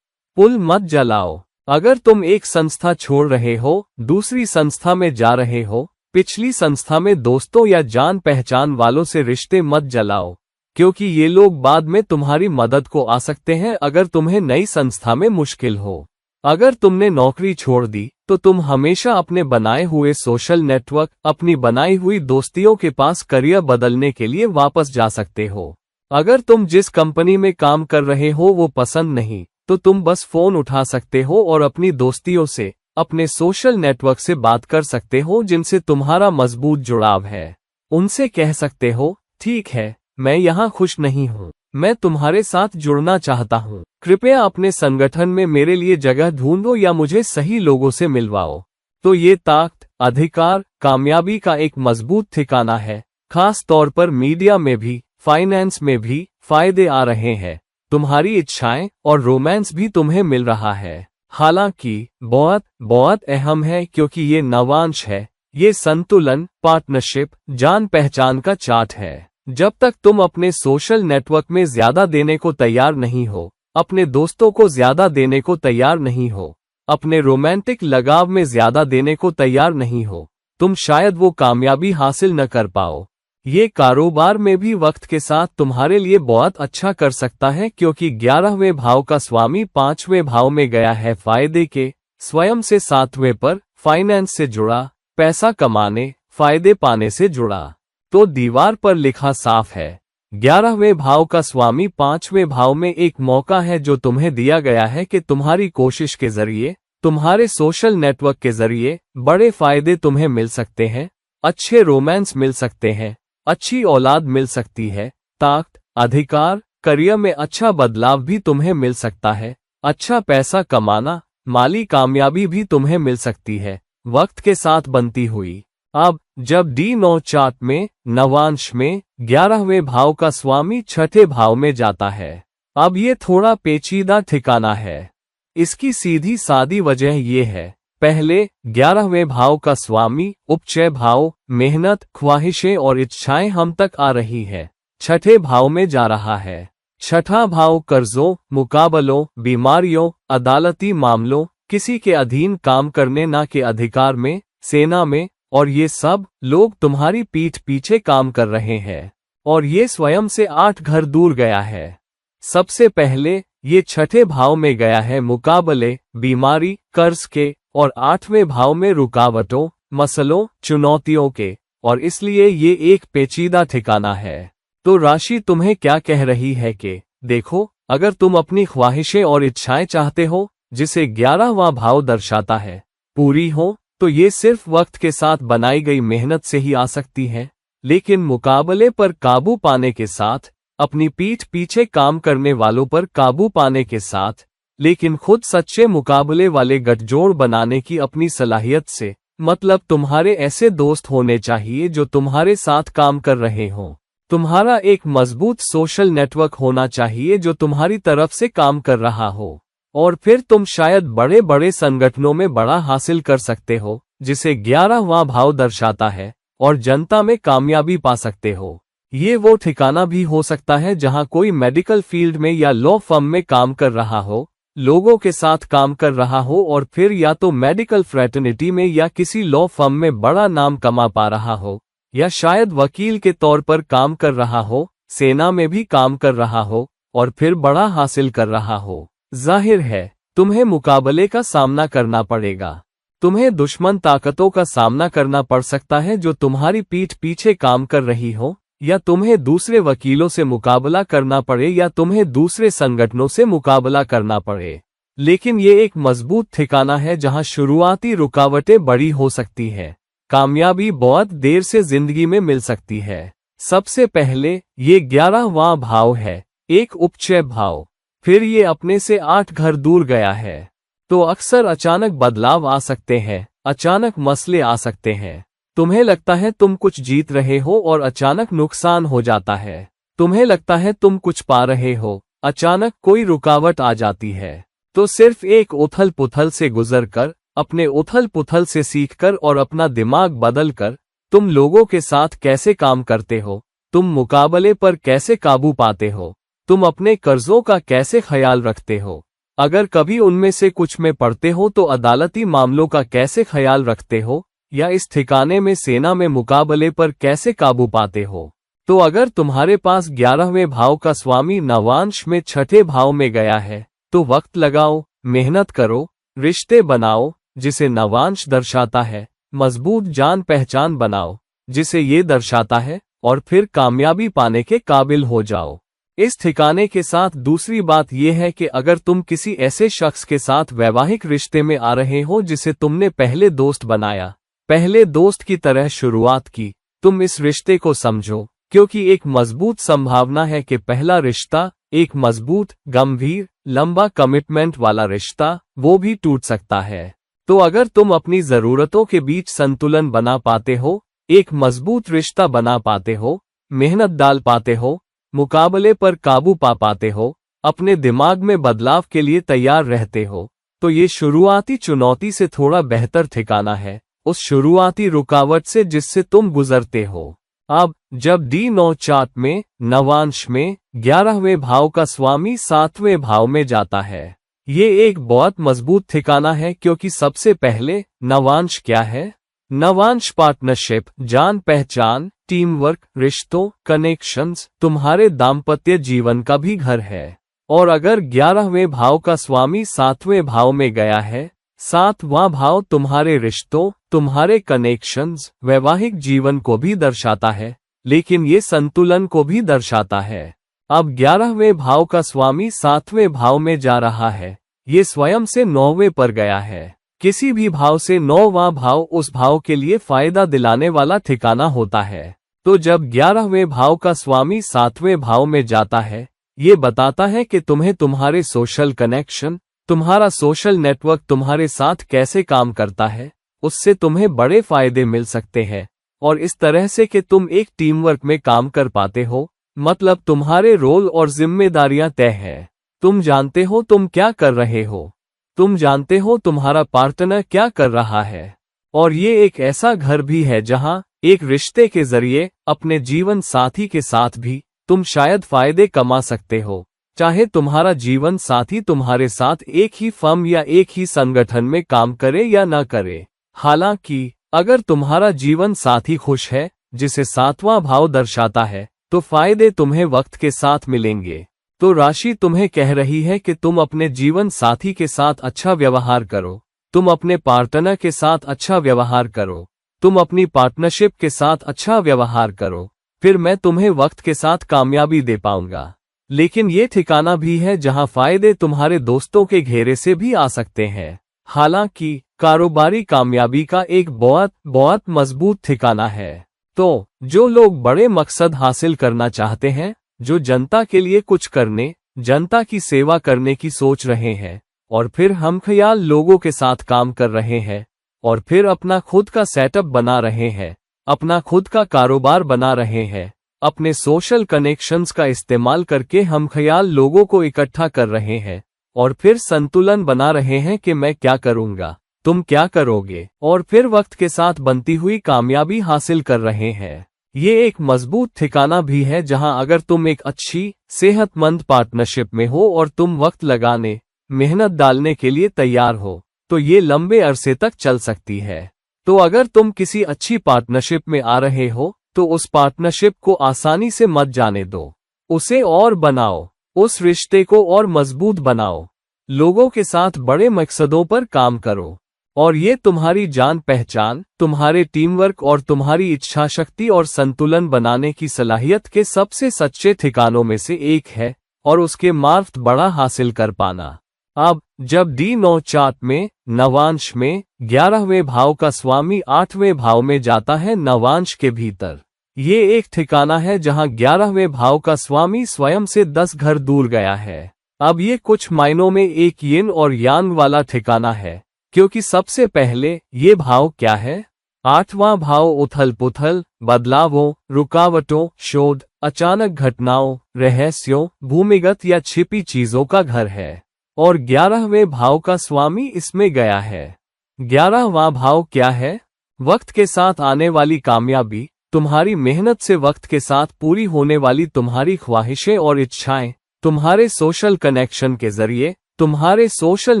पुल मत जलाओ। अगर तुम एक संस्था छोड़ रहे हो, दूसरी संस्था में जा रहे हो, पिछली संस्था में दोस्तों या जान पहचान वालों से रिश्ते मत जलाओ, क्योंकि ये लोग बाद में तुम्हारी मदद को आ सकते हैं अगर तुम्हें नई संस्था में मुश्किल हो। अगर तुमने नौकरी छोड़ दी, तो तुम हमेशा अपने बनाए हुए सोशल नेटवर्क, अपनी बनाई हुई दोस्तियों के पास करियर बदलने के लिए वापस जा सकते हो। अगर तुम जिस कंपनी में काम कर रहे हो वो पसंद नहीं, तो तुम बस फोन उठा सकते हो और अपनी दोस्तियों से, अपने सोशल नेटवर्क से बात कर सकते हो जिनसे तुम्हारा मजबूत जुड़ाव है। उनसे कह सकते हो, ठीक है, मैं यहाँ खुश नहीं हूँ, मैं तुम्हारे साथ जुड़ना चाहता हूँ, कृपया अपने संगठन में मेरे लिए जगह ढूंढो या मुझे सही लोगों से मिलवाओ। तो ये ताकत, अधिकार, कामयाबी का एक मजबूत ठिकाना है। खास तौर पर मीडिया में भी, फाइनेंस में भी फायदे आ रहे हैं। तुम्हारी इच्छाएं और रोमांस भी तुम्हें मिल रहा है। हालांकि बहुत बहुत अहम है क्योंकि ये नवांश है, ये संतुलन, पार्टनरशिप, जान पहचान का चार्ट है। जब तक तुम अपने सोशल नेटवर्क में ज्यादा देने को तैयार नहीं हो, अपने दोस्तों को ज्यादा देने को तैयार नहीं हो, अपने रोमांटिक लगाव में ज्यादा देने को तैयार नहीं हो, तुम शायद वो कामयाबी हासिल न कर पाओ। ये कारोबार में भी वक्त के साथ तुम्हारे लिए बहुत अच्छा कर सकता है क्योंकि 11वें भाव का स्वामी 5वें भाव में गया है फायदे के, स्वयं से 7वें पर, फाइनेंस से जुड़ा, पैसा कमाने, फायदे पाने से जुड़ा। तो दीवार पर लिखा साफ है, 11वें भाव का स्वामी 5वें भाव में एक मौका है जो तुम्हें दिया गया है कि तुम्हारी कोशिश के जरिए, तुम्हारे सोशल नेटवर्क के जरिए बड़े फायदे तुम्हें मिल सकते हैं। अच्छे रोमांस मिल सकते हैं, अच्छी औलाद मिल सकती है, ताकत, अधिकार, करियर में अच्छा बदलाव भी तुम्हें मिल सकता है, अच्छा पैसा कमाना, माली कामयाबी भी तुम्हें मिल सकती है, वक्त के साथ बनती हुई। अब जब D9 चार्ट में नवांश में 11वें भाव का स्वामी छठे भाव में जाता है, अब ये थोड़ा पेचीदा ठिकाना है। इसकी सीधी सादी वजह ये है, पहले 11वें भाव का स्वामी उपचय भाव मेहनत, ख्वाहिशें और इच्छाएं हम तक आ रही है, छठे भाव में जा रहा है। छठा भाव कर्जों, मुकाबलों, बीमारियों, अदालती मामलों, किसी के अधीन काम करने ना के अधिकार में, सेना में, और ये सब लोग तुम्हारी पीठ पीछे काम कर रहे हैं, और ये स्वयं से 8 घर दूर गया है। सबसे पहले ये छठे भाव में गया है मुकाबले, बीमारी, कर्ज के, और 8वें भाव में रुकावटों, मसलों, चुनौतियों के, और इसलिए ये एक पेचीदा ठिकाना है। तो राशि तुम्हें क्या कह रही है कि देखो, अगर तुम अपनी ख्वाहिशें और इच्छाएं चाहते हो, जिसे 11वां भाव दर्शाता है, पूरी हो, तो ये सिर्फ वक्त के साथ बनाई गई मेहनत से ही आ सकती है। लेकिन मुकाबले पर काबू पाने के साथ, अपनी पीठ पीछे काम करने वालों पर काबू पाने के साथ, लेकिन खुद सच्चे मुकाबले वाले गठजोड़ बनाने की अपनी सलाहियत से, मतलब तुम्हारे ऐसे दोस्त होने चाहिए जो तुम्हारे साथ काम कर रहे हों। तुम्हारा एक मजबूत सोशल नेटवर्क होना चाहिए जो तुम्हारी तरफ से काम कर रहा हो, और फिर तुम शायद बड़े बड़े संगठनों में बड़ा हासिल कर सकते हो, जिसे 11वां भाव दर्शाता है, और जनता में कामयाबी पा सकते हो। ये वो ठिकाना भी हो सकता है जहां कोई मेडिकल फील्ड में या लॉ फर्म में काम कर रहा हो, लोगों के साथ काम कर रहा हो, और फिर या तो मेडिकल फ्रेटर्निटी में या किसी लॉ फर्म में बड़ा नाम कमा पा रहा हो, या शायद वकील के तौर पर काम कर रहा हो, सेना में भी काम कर रहा हो, और फिर बड़ा हासिल कर रहा हो। जाहिर है, तुम्हें मुकाबले का सामना करना पड़ेगा। तुम्हें दुश्मन ताकतों का सामना करना पड़ सकता है जो तुम्हारी पीठ पीछे काम कर रही हो, या तुम्हें दूसरे वकीलों से मुकाबला करना पड़े, या तुम्हें दूसरे संगठनों से मुकाबला करना पड़े। लेकिन ये एक मजबूत ठिकाना है जहां शुरुआती रुकावटें बड़ी हो सकती है, कामयाबी बहुत देर से जिंदगी में मिल सकती है। सबसे पहले ये 11वां भाव है, एक उपचय भाव, फिर ये अपने से 8 घर दूर गया है। तो अक्सर अचानक बदलाव आ सकते हैं, अचानक मसले आ सकते हैं। तुम्हें लगता है तुम कुछ जीत रहे हो और अचानक नुकसान हो जाता है। तुम्हें लगता है तुम कुछ पा रहे हो, अचानक कोई रुकावट आ जाती है। तो सिर्फ एक उथल पुथल से गुजरकर, अपने उथल पुथल से सीखकर और अपना दिमाग बदलकर, तुम लोगों के साथ कैसे काम करते हो, तुम मुकाबले पर कैसे काबू पाते हो, तुम अपने कर्जों का कैसे ख्याल रखते हो, अगर कभी उनमें से कुछ में पड़ते हो तो अदालती मामलों का कैसे ख्याल रखते हो, या इस ठिकाने में सेना में मुकाबले पर कैसे काबू पाते हो। तो अगर तुम्हारे पास 11वें भाव का स्वामी नवांश में छठे भाव में गया है, तो वक्त लगाओ, मेहनत करो, रिश्ते बनाओ, जिसे नवांश दर्शाता है, मजबूत जान पहचान बनाओ, जिसे ये दर्शाता है, और फिर कामयाबी पाने के काबिल हो जाओ। इस ठिकाने के साथ दूसरी बात यह है कि अगर तुम किसी ऐसे शख्स के साथ वैवाहिक रिश्ते में आ रहे हो जिसे तुमने पहले दोस्त बनाया, पहले दोस्त की तरह शुरुआत की, तुम इस रिश्ते को समझो, क्योंकि एक मजबूत संभावना है कि पहला रिश्ता, एक मजबूत, गंभीर, लंबा कमिटमेंट वाला रिश्ता, वो भी टूट सकता है। तो अगर तुम अपनी जरूरतों के बीच संतुलन बना पाते हो, एक मजबूत रिश्ता बना पाते हो, मेहनत डाल पाते हो, मुकाबले पर काबू पा पाते हो, अपने दिमाग में बदलाव के लिए तैयार रहते हो, तो ये शुरुआती चुनौती से थोड़ा बेहतर ठिकाना है, उस शुरुआती रुकावट से जिससे तुम गुजरते हो। अब जब D9 चार्ट में नवांश में 11वें भाव का स्वामी 7वें भाव में जाता है, ये एक बहुत मजबूत ठिकाना है, क्योंकि सबसे पहले नवांश क्या है? नवांश पार्टनरशिप, जान पहचान, टीम वर्क, रिश्तों, कनेक्शंस, तुम्हारे दाम्पत्य जीवन का भी घर है। और अगर 11वें भाव का स्वामी 7वें भाव में गया है, 7वां भाव तुम्हारे रिश्तों, तुम्हारे कनेक्शंस, वैवाहिक जीवन को भी दर्शाता है, लेकिन ये संतुलन को भी दर्शाता है। अब 11वें भाव का स्वामी 7वें भाव में जा रहा है, ये स्वयं से 9वें पर गया है। किसी भी भाव से 9वां भाव उस भाव के लिए फायदा दिलाने वाला ठिकाना होता है। तो जब 11वें भाव का स्वामी 7वें भाव में जाता है, ये बताता है कि तुम्हें तुम्हारे सोशल कनेक्शन, तुम्हारा सोशल नेटवर्क तुम्हारे साथ कैसे काम करता है, उससे तुम्हें बड़े फायदे मिल सकते हैं। और इस तरह से कि तुम एक टीम वर्क में काम कर पाते हो, मतलब तुम्हारे रोल और जिम्मेदारियां तय है। तुम जानते हो तुम क्या कर रहे हो, तुम जानते हो तुम्हारा पार्टनर क्या कर रहा है। और ये एक ऐसा घर भी है जहां एक रिश्ते के जरिए अपने जीवन साथी के साथ भी तुम शायद फायदे कमा सकते हो, चाहे तुम्हारा जीवन साथी तुम्हारे साथ एक ही फर्म या एक ही संगठन में काम करे या न करे। हालांकि अगर तुम्हारा जीवन साथी खुश है, जिसे 7वां भाव दर्शाता है, तो फायदे तुम्हें वक्त के साथ मिलेंगे। तो राशि तुम्हें कह रही है कि तुम अपने जीवन साथी के साथ अच्छा व्यवहार करो, तुम अपने पार्टनर के साथ अच्छा व्यवहार करो, तुम अपनी पार्टनरशिप के साथ अच्छा व्यवहार करो, फिर मैं तुम्हें वक्त के साथ कामयाबी दे पाऊंगा। लेकिन ये ठिकाना भी है जहां फायदे तुम्हारे दोस्तों के घेरे से भी आ सकते हैं। हालांकि कारोबारी कामयाबी का एक बहुत मजबूत ठिकाना है। तो जो लोग बड़े मकसद हासिल करना चाहते हैं, जो जनता के लिए कुछ करने, जनता की सेवा करने की सोच रहे हैं, और फिर हम ख्याल लोगों के साथ काम कर रहे हैं, और फिर अपना खुद का सेटअप बना रहे हैं, अपना खुद का कारोबार बना रहे हैं, अपने सोशल कनेक्शंस का इस्तेमाल करके हम ख्याल लोगों को इकट्ठा कर रहे हैं, और फिर संतुलन बना रहे हैं कि मैं क्या करूंगा, तुम क्या करोगे, और फिर वक्त के साथ बनती हुई कामयाबी हासिल कर रहे हैं। ये एक मजबूत ठिकाना भी है जहां अगर तुम एक अच्छी सेहतमंद पार्टनरशिप में हो और तुम वक्त लगाने, मेहनत डालने के लिए तैयार हो, तो ये लंबे अरसे तक चल सकती है। तो अगर तुम किसी अच्छी पार्टनरशिप में आ रहे हो, तो उस पार्टनरशिप को आसानी से मत जाने दो, उसे और बनाओ, उस रिश्ते को और मजबूत बनाओ, लोगों के साथ बड़े मकसदों पर काम करो। और ये तुम्हारी जान पहचान, तुम्हारे टीम वर्क और तुम्हारी इच्छा शक्ति और संतुलन बनाने की सलाहियत के सबसे सच्चे ठिकानों में से एक है, और उसके मार्फ बड़ा हासिल कर पाना। अब जब D9 चार्ट में नवांश में 11वें भाव का स्वामी 8वें भाव में जाता है नवांश के भीतर, ये एक ठिकाना है जहां 11वें भाव का स्वामी स्वयं से 10 घर दूर गया है। अब ये कुछ मायनों में एक यिन और यांग वाला ठिकाना है, क्योंकि सबसे पहले ये भाव क्या है? 8वां भाव उथल पुथल, बदलावों, रुकावटों, शोध, अचानक घटनाओं, रहस्यों, भूमिगत या छिपी चीजों का घर है। और 11वें भाव का स्वामी इसमें गया है। 11वां भाव क्या है? वक्त के साथ आने वाली कामयाबी, तुम्हारी मेहनत से वक्त के साथ पूरी होने वाली तुम्हारी ख्वाहिशें और इच्छाएं, तुम्हारे सोशल कनेक्शन के जरिए, तुम्हारे सोशल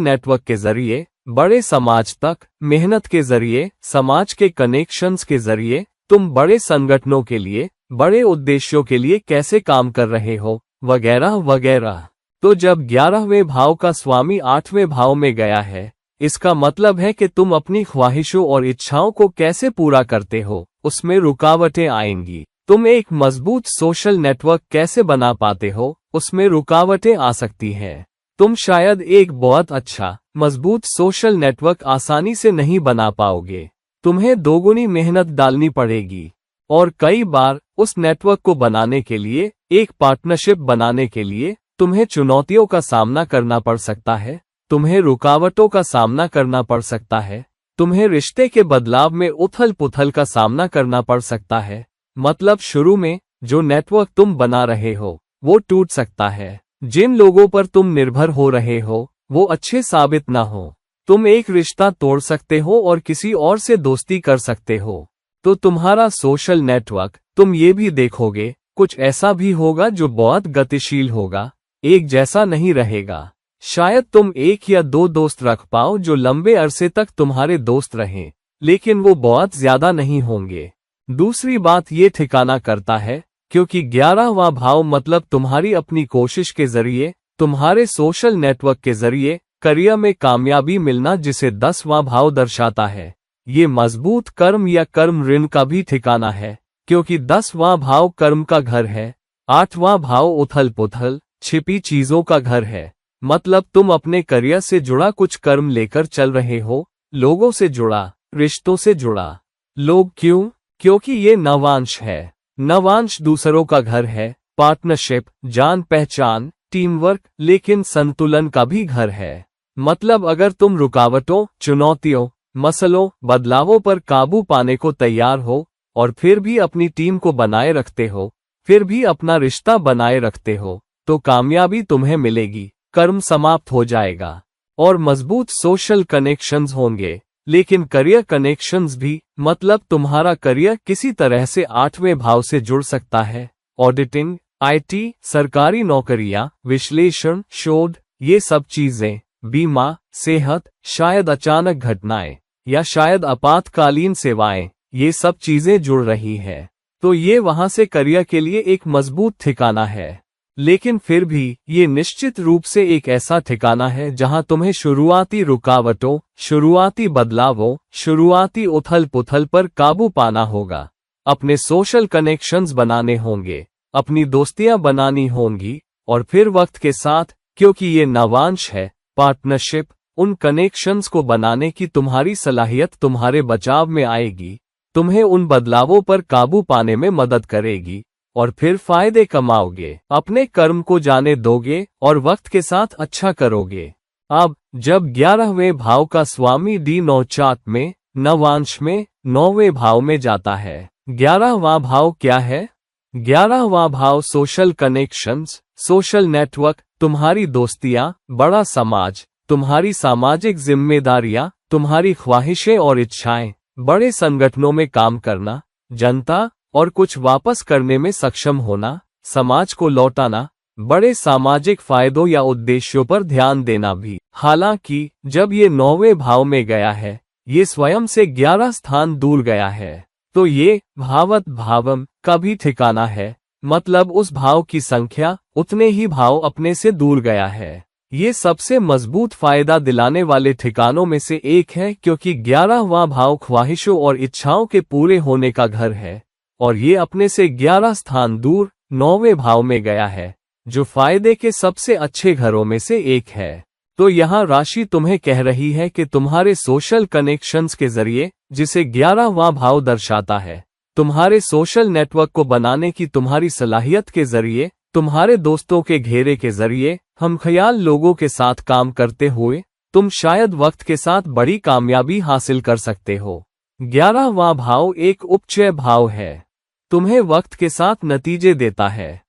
नेटवर्क के जरिए, बड़े समाज तक, मेहनत के जरिए, समाज के कनेक्शंस के जरिए, तुम बड़े संगठनों के लिए, बड़े उद्देश्यों के लिए कैसे काम कर रहे हो, वगैरह वगैरह। तो जब 11वें भाव का स्वामी 8वें भाव में गया है, इसका मतलब है कि तुम अपनी ख्वाहिशों और इच्छाओं को कैसे पूरा करते हो, उसमें रुकावटें आएंगी। तुम एक मजबूत सोशल नेटवर्क कैसे बना पाते हो, उसमें रुकावटें आ सकती हैं। तुम शायद एक बहुत अच्छा, मजबूत सोशल नेटवर्क आसानी से नहीं बना पाओगे। तुम्हें दोगुनी मेहनत डालनी पड़ेगी, और कई बार उस नेटवर्क को बनाने के लिए, एक पार्टनरशिप बनाने के लिए, तुम्हें चुनौतियों का सामना करना पड़ सकता है, तुम्हें रुकावटों का सामना करना पड़ सकता है, तुम्हें रिश्ते के बदलाव में उथल पुथल का सामना करना पड़ सकता है। मतलब शुरू में जो नेटवर्क तुम बना रहे हो, वो टूट सकता है। जिन लोगों पर तुम निर्भर हो रहे हो, वो अच्छे साबित ना हो। तुम एक रिश्ता तोड़ सकते हो और किसी और से दोस्ती कर सकते हो। तो तुम्हारा सोशल नेटवर्क, तुम ये भी देखोगे, कुछ ऐसा भी होगा जो बहुत गतिशील होगा, एक जैसा नहीं रहेगा। शायद तुम एक या दो दोस्त रख पाओ जो लंबे अरसे तक तुम्हारे दोस्त रहें, लेकिन वो बहुत ज्यादा नहीं होंगे। दूसरी बात ये ठिकाना करता है, क्योंकि 11वां भाव मतलब तुम्हारी अपनी कोशिश के जरिए, तुम्हारे सोशल नेटवर्क के जरिए करियर में कामयाबी मिलना, जिसे 10वां भाव दर्शाता है। ये मजबूत कर्म या कर्म ऋण का भी ठिकाना है, क्योंकि 10वां भाव कर्म का घर है, 8वां भाव उथल पुथल, छिपी चीजों का घर है, मतलब तुम अपने करियर से जुड़ा कुछ कर्म लेकर चल रहे हो, लोगों से जुड़ा, रिश्तों से जुड़ा। लोग क्यों? क्योंकि ये नवांश है। नवांश दूसरों का घर है, पार्टनरशिप, जान पहचान, टीम वर्क, लेकिन संतुलन का भी घर है। मतलब अगर तुम रुकावटों, चुनौतियों, मसलों, बदलावों पर काबू पाने को तैयार हो और फिर भी अपनी टीम को बनाए रखते हो, फिर भी अपना रिश्ता बनाए रखते हो, तो कामयाबी तुम्हें मिलेगी। कर्म समाप्त हो जाएगा और मजबूत सोशल कनेक्शंस होंगे, लेकिन करियर कनेक्शंस भी, मतलब तुम्हारा करियर किसी तरह से 8वें भाव से जुड़ सकता है। ऑडिटिंग, आईटी, सरकारी नौकरियां, विश्लेषण, शोध, ये सब चीजें, बीमा, सेहत, शायद अचानक घटनाएं या शायद आपातकालीन सेवाएं, ये सब चीजें जुड़ रही है। तो ये वहां से करियर के लिए एक मजबूत ठिकाना है। लेकिन फिर भी ये निश्चित रूप से एक ऐसा ठिकाना है जहां तुम्हें शुरुआती रुकावटों, शुरुआती बदलावों, शुरुआती उथल पुथल पर काबू पाना होगा। अपने सोशल कनेक्शंस बनाने होंगे, अपनी दोस्तियां बनानी होंगी, और फिर वक्त के साथ, क्योंकि ये नवांश है, पार्टनरशिप, उन कनेक्शंस को बनाने की तुम्हारी सलाहियत तुम्हारे बचाव में आएगी, तुम्हें उन बदलावों पर काबू पाने में मदद करेगी और फिर फायदे कमाओगे, अपने कर्म को जाने दोगे और वक्त के साथ अच्छा करोगे। अब जब 11वें भाव का स्वामी डी 9 चार्ट में, नवांश में, 9वें भाव में जाता है। 11वां भाव क्या है? 11वां भाव सोशल कनेक्शंस, सोशल नेटवर्क, तुम्हारी दोस्तियां, बड़ा समाज, तुम्हारी सामाजिक जिम्मेदारियां, तुम्हारी ख्वाहिशें और इच्छाएं, बड़े संगठनों में काम करना, जनता और कुछ वापस करने में सक्षम होना, समाज को लौटाना, बड़े सामाजिक फायदों या उद्देश्यों पर ध्यान देना भी। हालांकि जब ये 9वें भाव में गया है, ये स्वयं से 11 स्थान दूर गया है, तो ये भावत भावम का भी ठिकाना है, मतलब उस भाव की संख्या उतने ही भाव अपने से दूर गया है। ये सबसे मजबूत फायदा दिलाने वाले ठिकानों में से एक है, क्योंकि 11वां भाव ख्वाहिशों और इच्छाओं के पूरे होने का घर है और ये अपने से 11 स्थान दूर 9वें भाव में गया है, जो फायदे के सबसे अच्छे घरों में से एक है। तो यहाँ राशि तुम्हें कह रही है कि तुम्हारे सोशल कनेक्शंस के जरिए, जिसे 11वां भाव दर्शाता है, तुम्हारे सोशल नेटवर्क को बनाने की तुम्हारी सलाहियत के जरिए, तुम्हारे दोस्तों के घेरे के जरिए, हमख्याल लोगों के साथ काम करते हुए, तुम शायद वक्त के साथ बड़ी कामयाबी हासिल कर सकते हो। 11वां भाव एक उपचय भाव है, तुम्हें वक्त के साथ नतीजे देता है।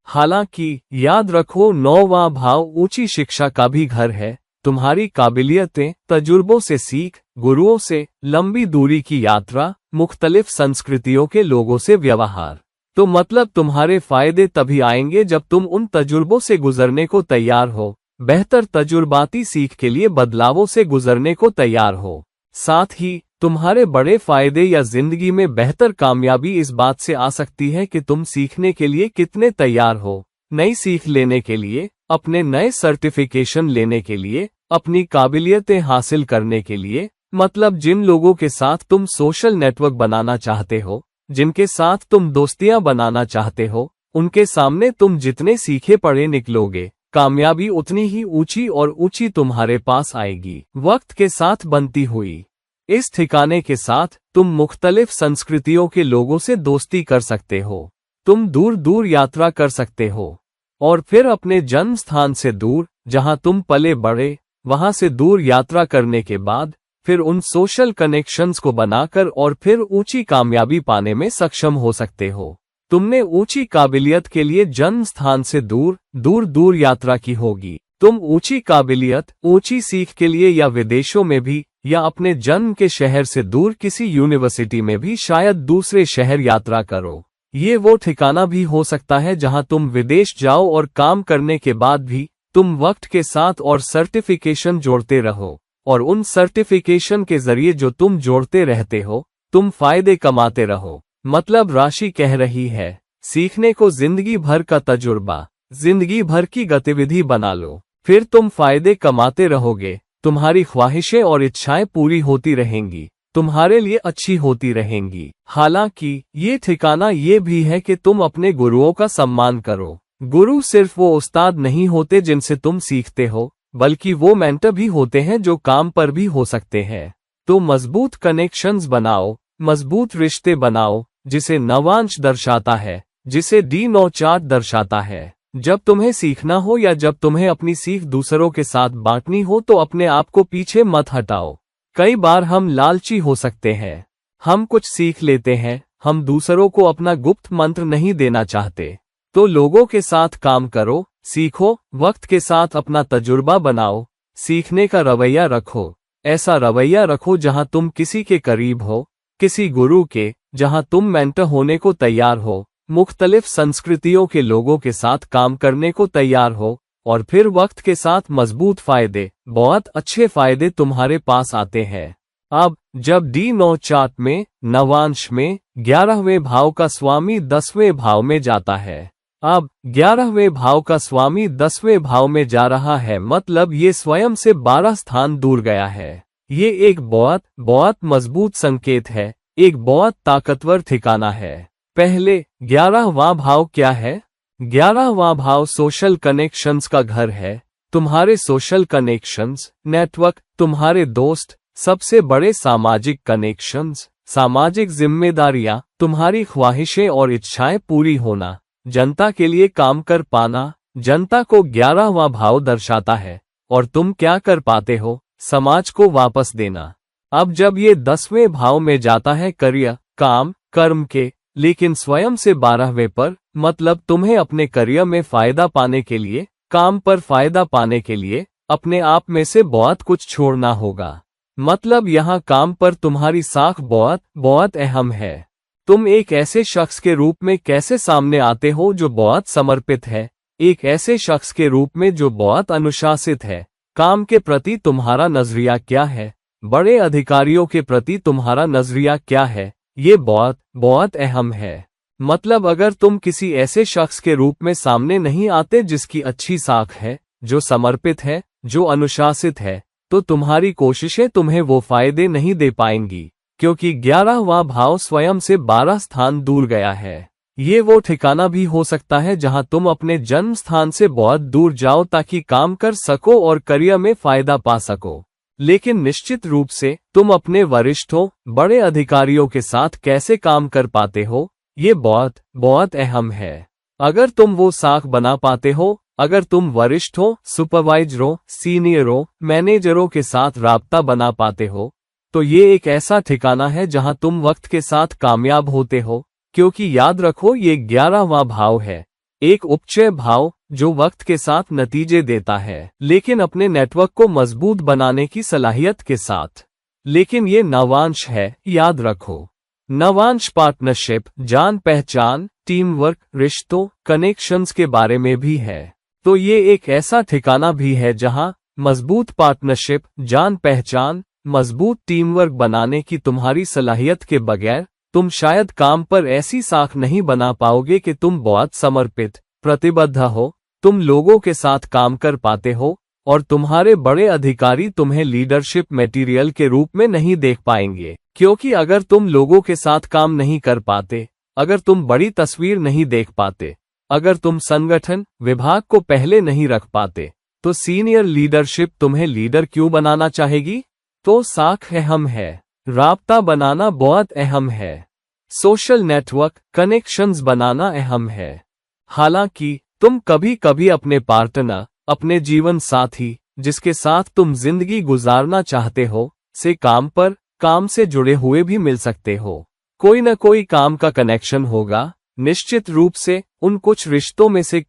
हालांकि याद रखो, 9वां भाव ऊंची शिक्षा का भी घर है, तुम्हारी काबिलियतें, तजुर्बों से सीख, गुरुओं से लंबी दूरी की यात्रा, मुख्तलिफ संस्कृतियों के लोगों से व्यवहार। तो मतलब तुम्हारे फायदे तभी आएंगे जब तुम उन तजुर्बों से गुजरने को तैयार हो, बेहतर तजुर्बाती सीख के लिए बदलावों से गुजरने को तैयार हो। साथ ही तुम्हारे बड़े फायदे या जिंदगी में बेहतर कामयाबी इस बात से आ सकती है कि तुम सीखने के लिए कितने तैयार हो, नई सीख लेने के लिए, अपने नए सर्टिफिकेशन लेने के लिए, अपनी काबिलियतें हासिल करने के लिए। मतलब जिन लोगों के साथ तुम सोशल नेटवर्क बनाना चाहते हो, जिनके साथ तुम दोस्तियां बनाना चाहते हो, उनके सामने तुम जितने सीखे पढ़े निकलोगे, कामयाबी उतनी ही ऊंची और ऊंची तुम्हारे पास आएगी, वक्त के साथ बनती हुई। इस ठिकाने के साथ तुम मुख्तलिफ संस्कृतियों के लोगों से दोस्ती कर सकते हो, तुम दूर दूर यात्रा कर सकते हो और फिर अपने जन्म स्थान से दूर, जहां तुम पले बढ़े, वहां से दूर यात्रा करने के बाद फिर उन सोशल कनेक्शंस को बनाकर और फिर ऊंची कामयाबी पाने में सक्षम हो सकते हो। तुमने ऊंची काबिलियत के लिए जन्म स्थान से दूर दूर दूर यात्रा की होगी। तुम ऊंची काबिलियत, ऊंची सीख के लिए या विदेशों में भी, या अपने जन्म के शहर से दूर किसी यूनिवर्सिटी में भी शायद दूसरे शहर यात्रा करो। ये वो ठिकाना भी हो सकता है जहां तुम विदेश जाओ और काम करने के बाद भी तुम वक्त के साथ और सर्टिफिकेशन जोड़ते रहो, और उन सर्टिफिकेशन के जरिए जो तुम जोड़ते रहते हो, तुम फायदे कमाते रहो। मतलब राशि कह रही है, सीखने को जिंदगी भर का तजुर्बा, जिंदगी भर की गतिविधि बना लो, फिर तुम फायदे कमाते रहोगे, तुम्हारी ख्वाहिशें और इच्छाएं पूरी होती रहेंगी, तुम्हारे लिए अच्छी होती रहेंगी। हालांकि ये ठिकाना ये भी है कि तुम अपने गुरुओं का सम्मान करो, गुरु सिर्फ वो उस्ताद नहीं होते जिनसे तुम सीखते हो, बल्कि वो मेंटर भी होते हैं जो काम पर भी हो सकते हैं। तो मजबूत कनेक्शंस बनाओ, मजबूत रिश्ते बनाओ, जिसे नवांश दर्शाता है, जिसे डी नो चार्ट दर्शाता है। जब तुम्हें सीखना हो या जब तुम्हें अपनी सीख दूसरों के साथ बांटनी हो तो अपने आप को पीछे मत हटाओ। कई बार हम लालची हो सकते हैं, हम कुछ सीख लेते हैं, हम दूसरों को अपना गुप्त मंत्र नहीं देना चाहते। तो लोगों के साथ काम करो, सीखो, वक्त के साथ अपना तजुर्बा बनाओ, सीखने का रवैया रखो। ऐसा रवैया रखो जहां तुम किसी के करीब हो, किसी गुरु के, जहां तुम मेंटर होने को तैयार हो, मुख्तलिफ संस्कृतियों के लोगों के साथ काम करने को तैयार हो, और फिर वक्त के साथ मजबूत फायदे, बहुत अच्छे फायदे तुम्हारे पास आते हैं। अब जब डी नो चार्ट में नवांश में 11वें भाव का स्वामी 10वें भाव में जाता है, अब 11वें भाव का स्वामी 10वें भाव में जा रहा है, मतलब ये स्वयं से 12 स्थान दूर गया है। ये एक बहुत बहुत मजबूत संकेत है, एक बहुत ताकतवर ठिकाना है। पहले 11वां भाव क्या है? 11वां भाव सोशल कनेक्शंस का घर है। तुम्हारे सोशल कनेक्शंस, नेटवर्क, तुम्हारे दोस्त, सबसे बड़े सामाजिक कनेक्शंस, सामाजिक जिम्मेदारियां, तुम्हारी ख्वाहिशें और इच्छाएं पूरी होना, जनता के लिए काम कर पाना। जनता को 11वां भाव दर्शाता है, और तुम क्या कर पाते हो? समाज को वापस देना। अब जब ये 10वें भाव में जाता है करियर, काम, कर्म के, लेकिन स्वयं से 12वें पर, मतलब तुम्हें अपने करियर में फायदा पाने के लिए, काम पर फायदा पाने के लिए, अपने आप में से बहुत कुछ छोड़ना होगा। मतलब यहाँ काम पर तुम्हारी साख बहुत बहुत अहम है। तुम एक ऐसे शख्स के रूप में कैसे सामने आते हो जो बहुत समर्पित है, एक ऐसे शख्स के रूप में जो बहुत अनुशासित है। काम के प्रति तुम्हारा नजरिया क्या है? बड़े अधिकारियों के प्रति तुम्हारा नजरिया क्या है? ये बहुत बहुत अहम है। मतलब अगर तुम किसी ऐसे शख्स के रूप में सामने नहीं आते जिसकी अच्छी साख है, जो समर्पित है, जो अनुशासित है, तो तुम्हारी कोशिशें तुम्हें वो फायदे नहीं दे पाएंगी, क्योंकि 11वां भाव स्वयं से 12 स्थान दूर गया है। ये वो ठिकाना भी हो सकता है जहां तुम अपने जन्म स्थान से बहुत दूर जाओ ताकि काम कर सको और करियर में फायदा पा सको। लेकिन निश्चित रूप से तुम अपने वरिष्ठों, बड़े अधिकारियों के साथ कैसे काम कर पाते हो, ये बहुत बहुत अहम है। अगर तुम वो साख बना पाते हो, अगर तुम वरिष्ठों, सुपरवाइजरों, सीनियरों, मैनेजरों के साथ राब्ता बना पाते हो, तो ये एक ऐसा ठिकाना है जहां तुम वक्त के साथ कामयाब होते हो, क्योंकि याद रखो ये 11वां भाव है, एक उपचय भाव जो वक्त के साथ नतीजे देता है, लेकिन अपने नेटवर्क को मजबूत बनाने की सलाहियत के साथ। लेकिन ये नवांश है, याद रखो। नवांश पार्टनरशिप, जान पहचान, टीम वर्क, रिश्तों, कनेक्शंस के बारे में भी है। तो ये एक ऐसा ठिकाना भी है जहां मजबूत पार्टनरशिप, जान पहचान, मजबूत टीम वर्क बनाने की तुम्हारी सलाहियत के बगैर तुम शायद काम पर ऐसी साख नहीं बना पाओगे कि तुम बहुत समर्पित, प्रतिबद्ध हो, तुम लोगों के साथ काम कर पाते हो, और तुम्हारे बड़े अधिकारी तुम्हें लीडरशिप मटेरियल के रूप में नहीं देख पाएंगे। क्योंकि अगर तुम लोगों के साथ काम नहीं कर पाते, अगर तुम बड़ी तस्वीर नहीं देख पाते, अगर तुम संगठन, विभाग को पहले नहीं रख पाते, तो सीनियर लीडरशिप तुम्हें लीडर क्यों बनाना चाहेगी? तो साख अहम है, राब्ता बनाना बहुत अहम है, सोशल नेटवर्क, कनेक्शंस बनाना अहम है। हालांकि तुम कभी कभी अपने पार्टनर, अपने जीवन साथी, जिसके साथ तुम जिंदगी गुजारना चाहते हो, से काम से जुड़े हुए भी मिल सकते हो। कोई न कोई काम का कनेक्शन होगा, निश्चित रूप से उन कुछ रिश्तों में से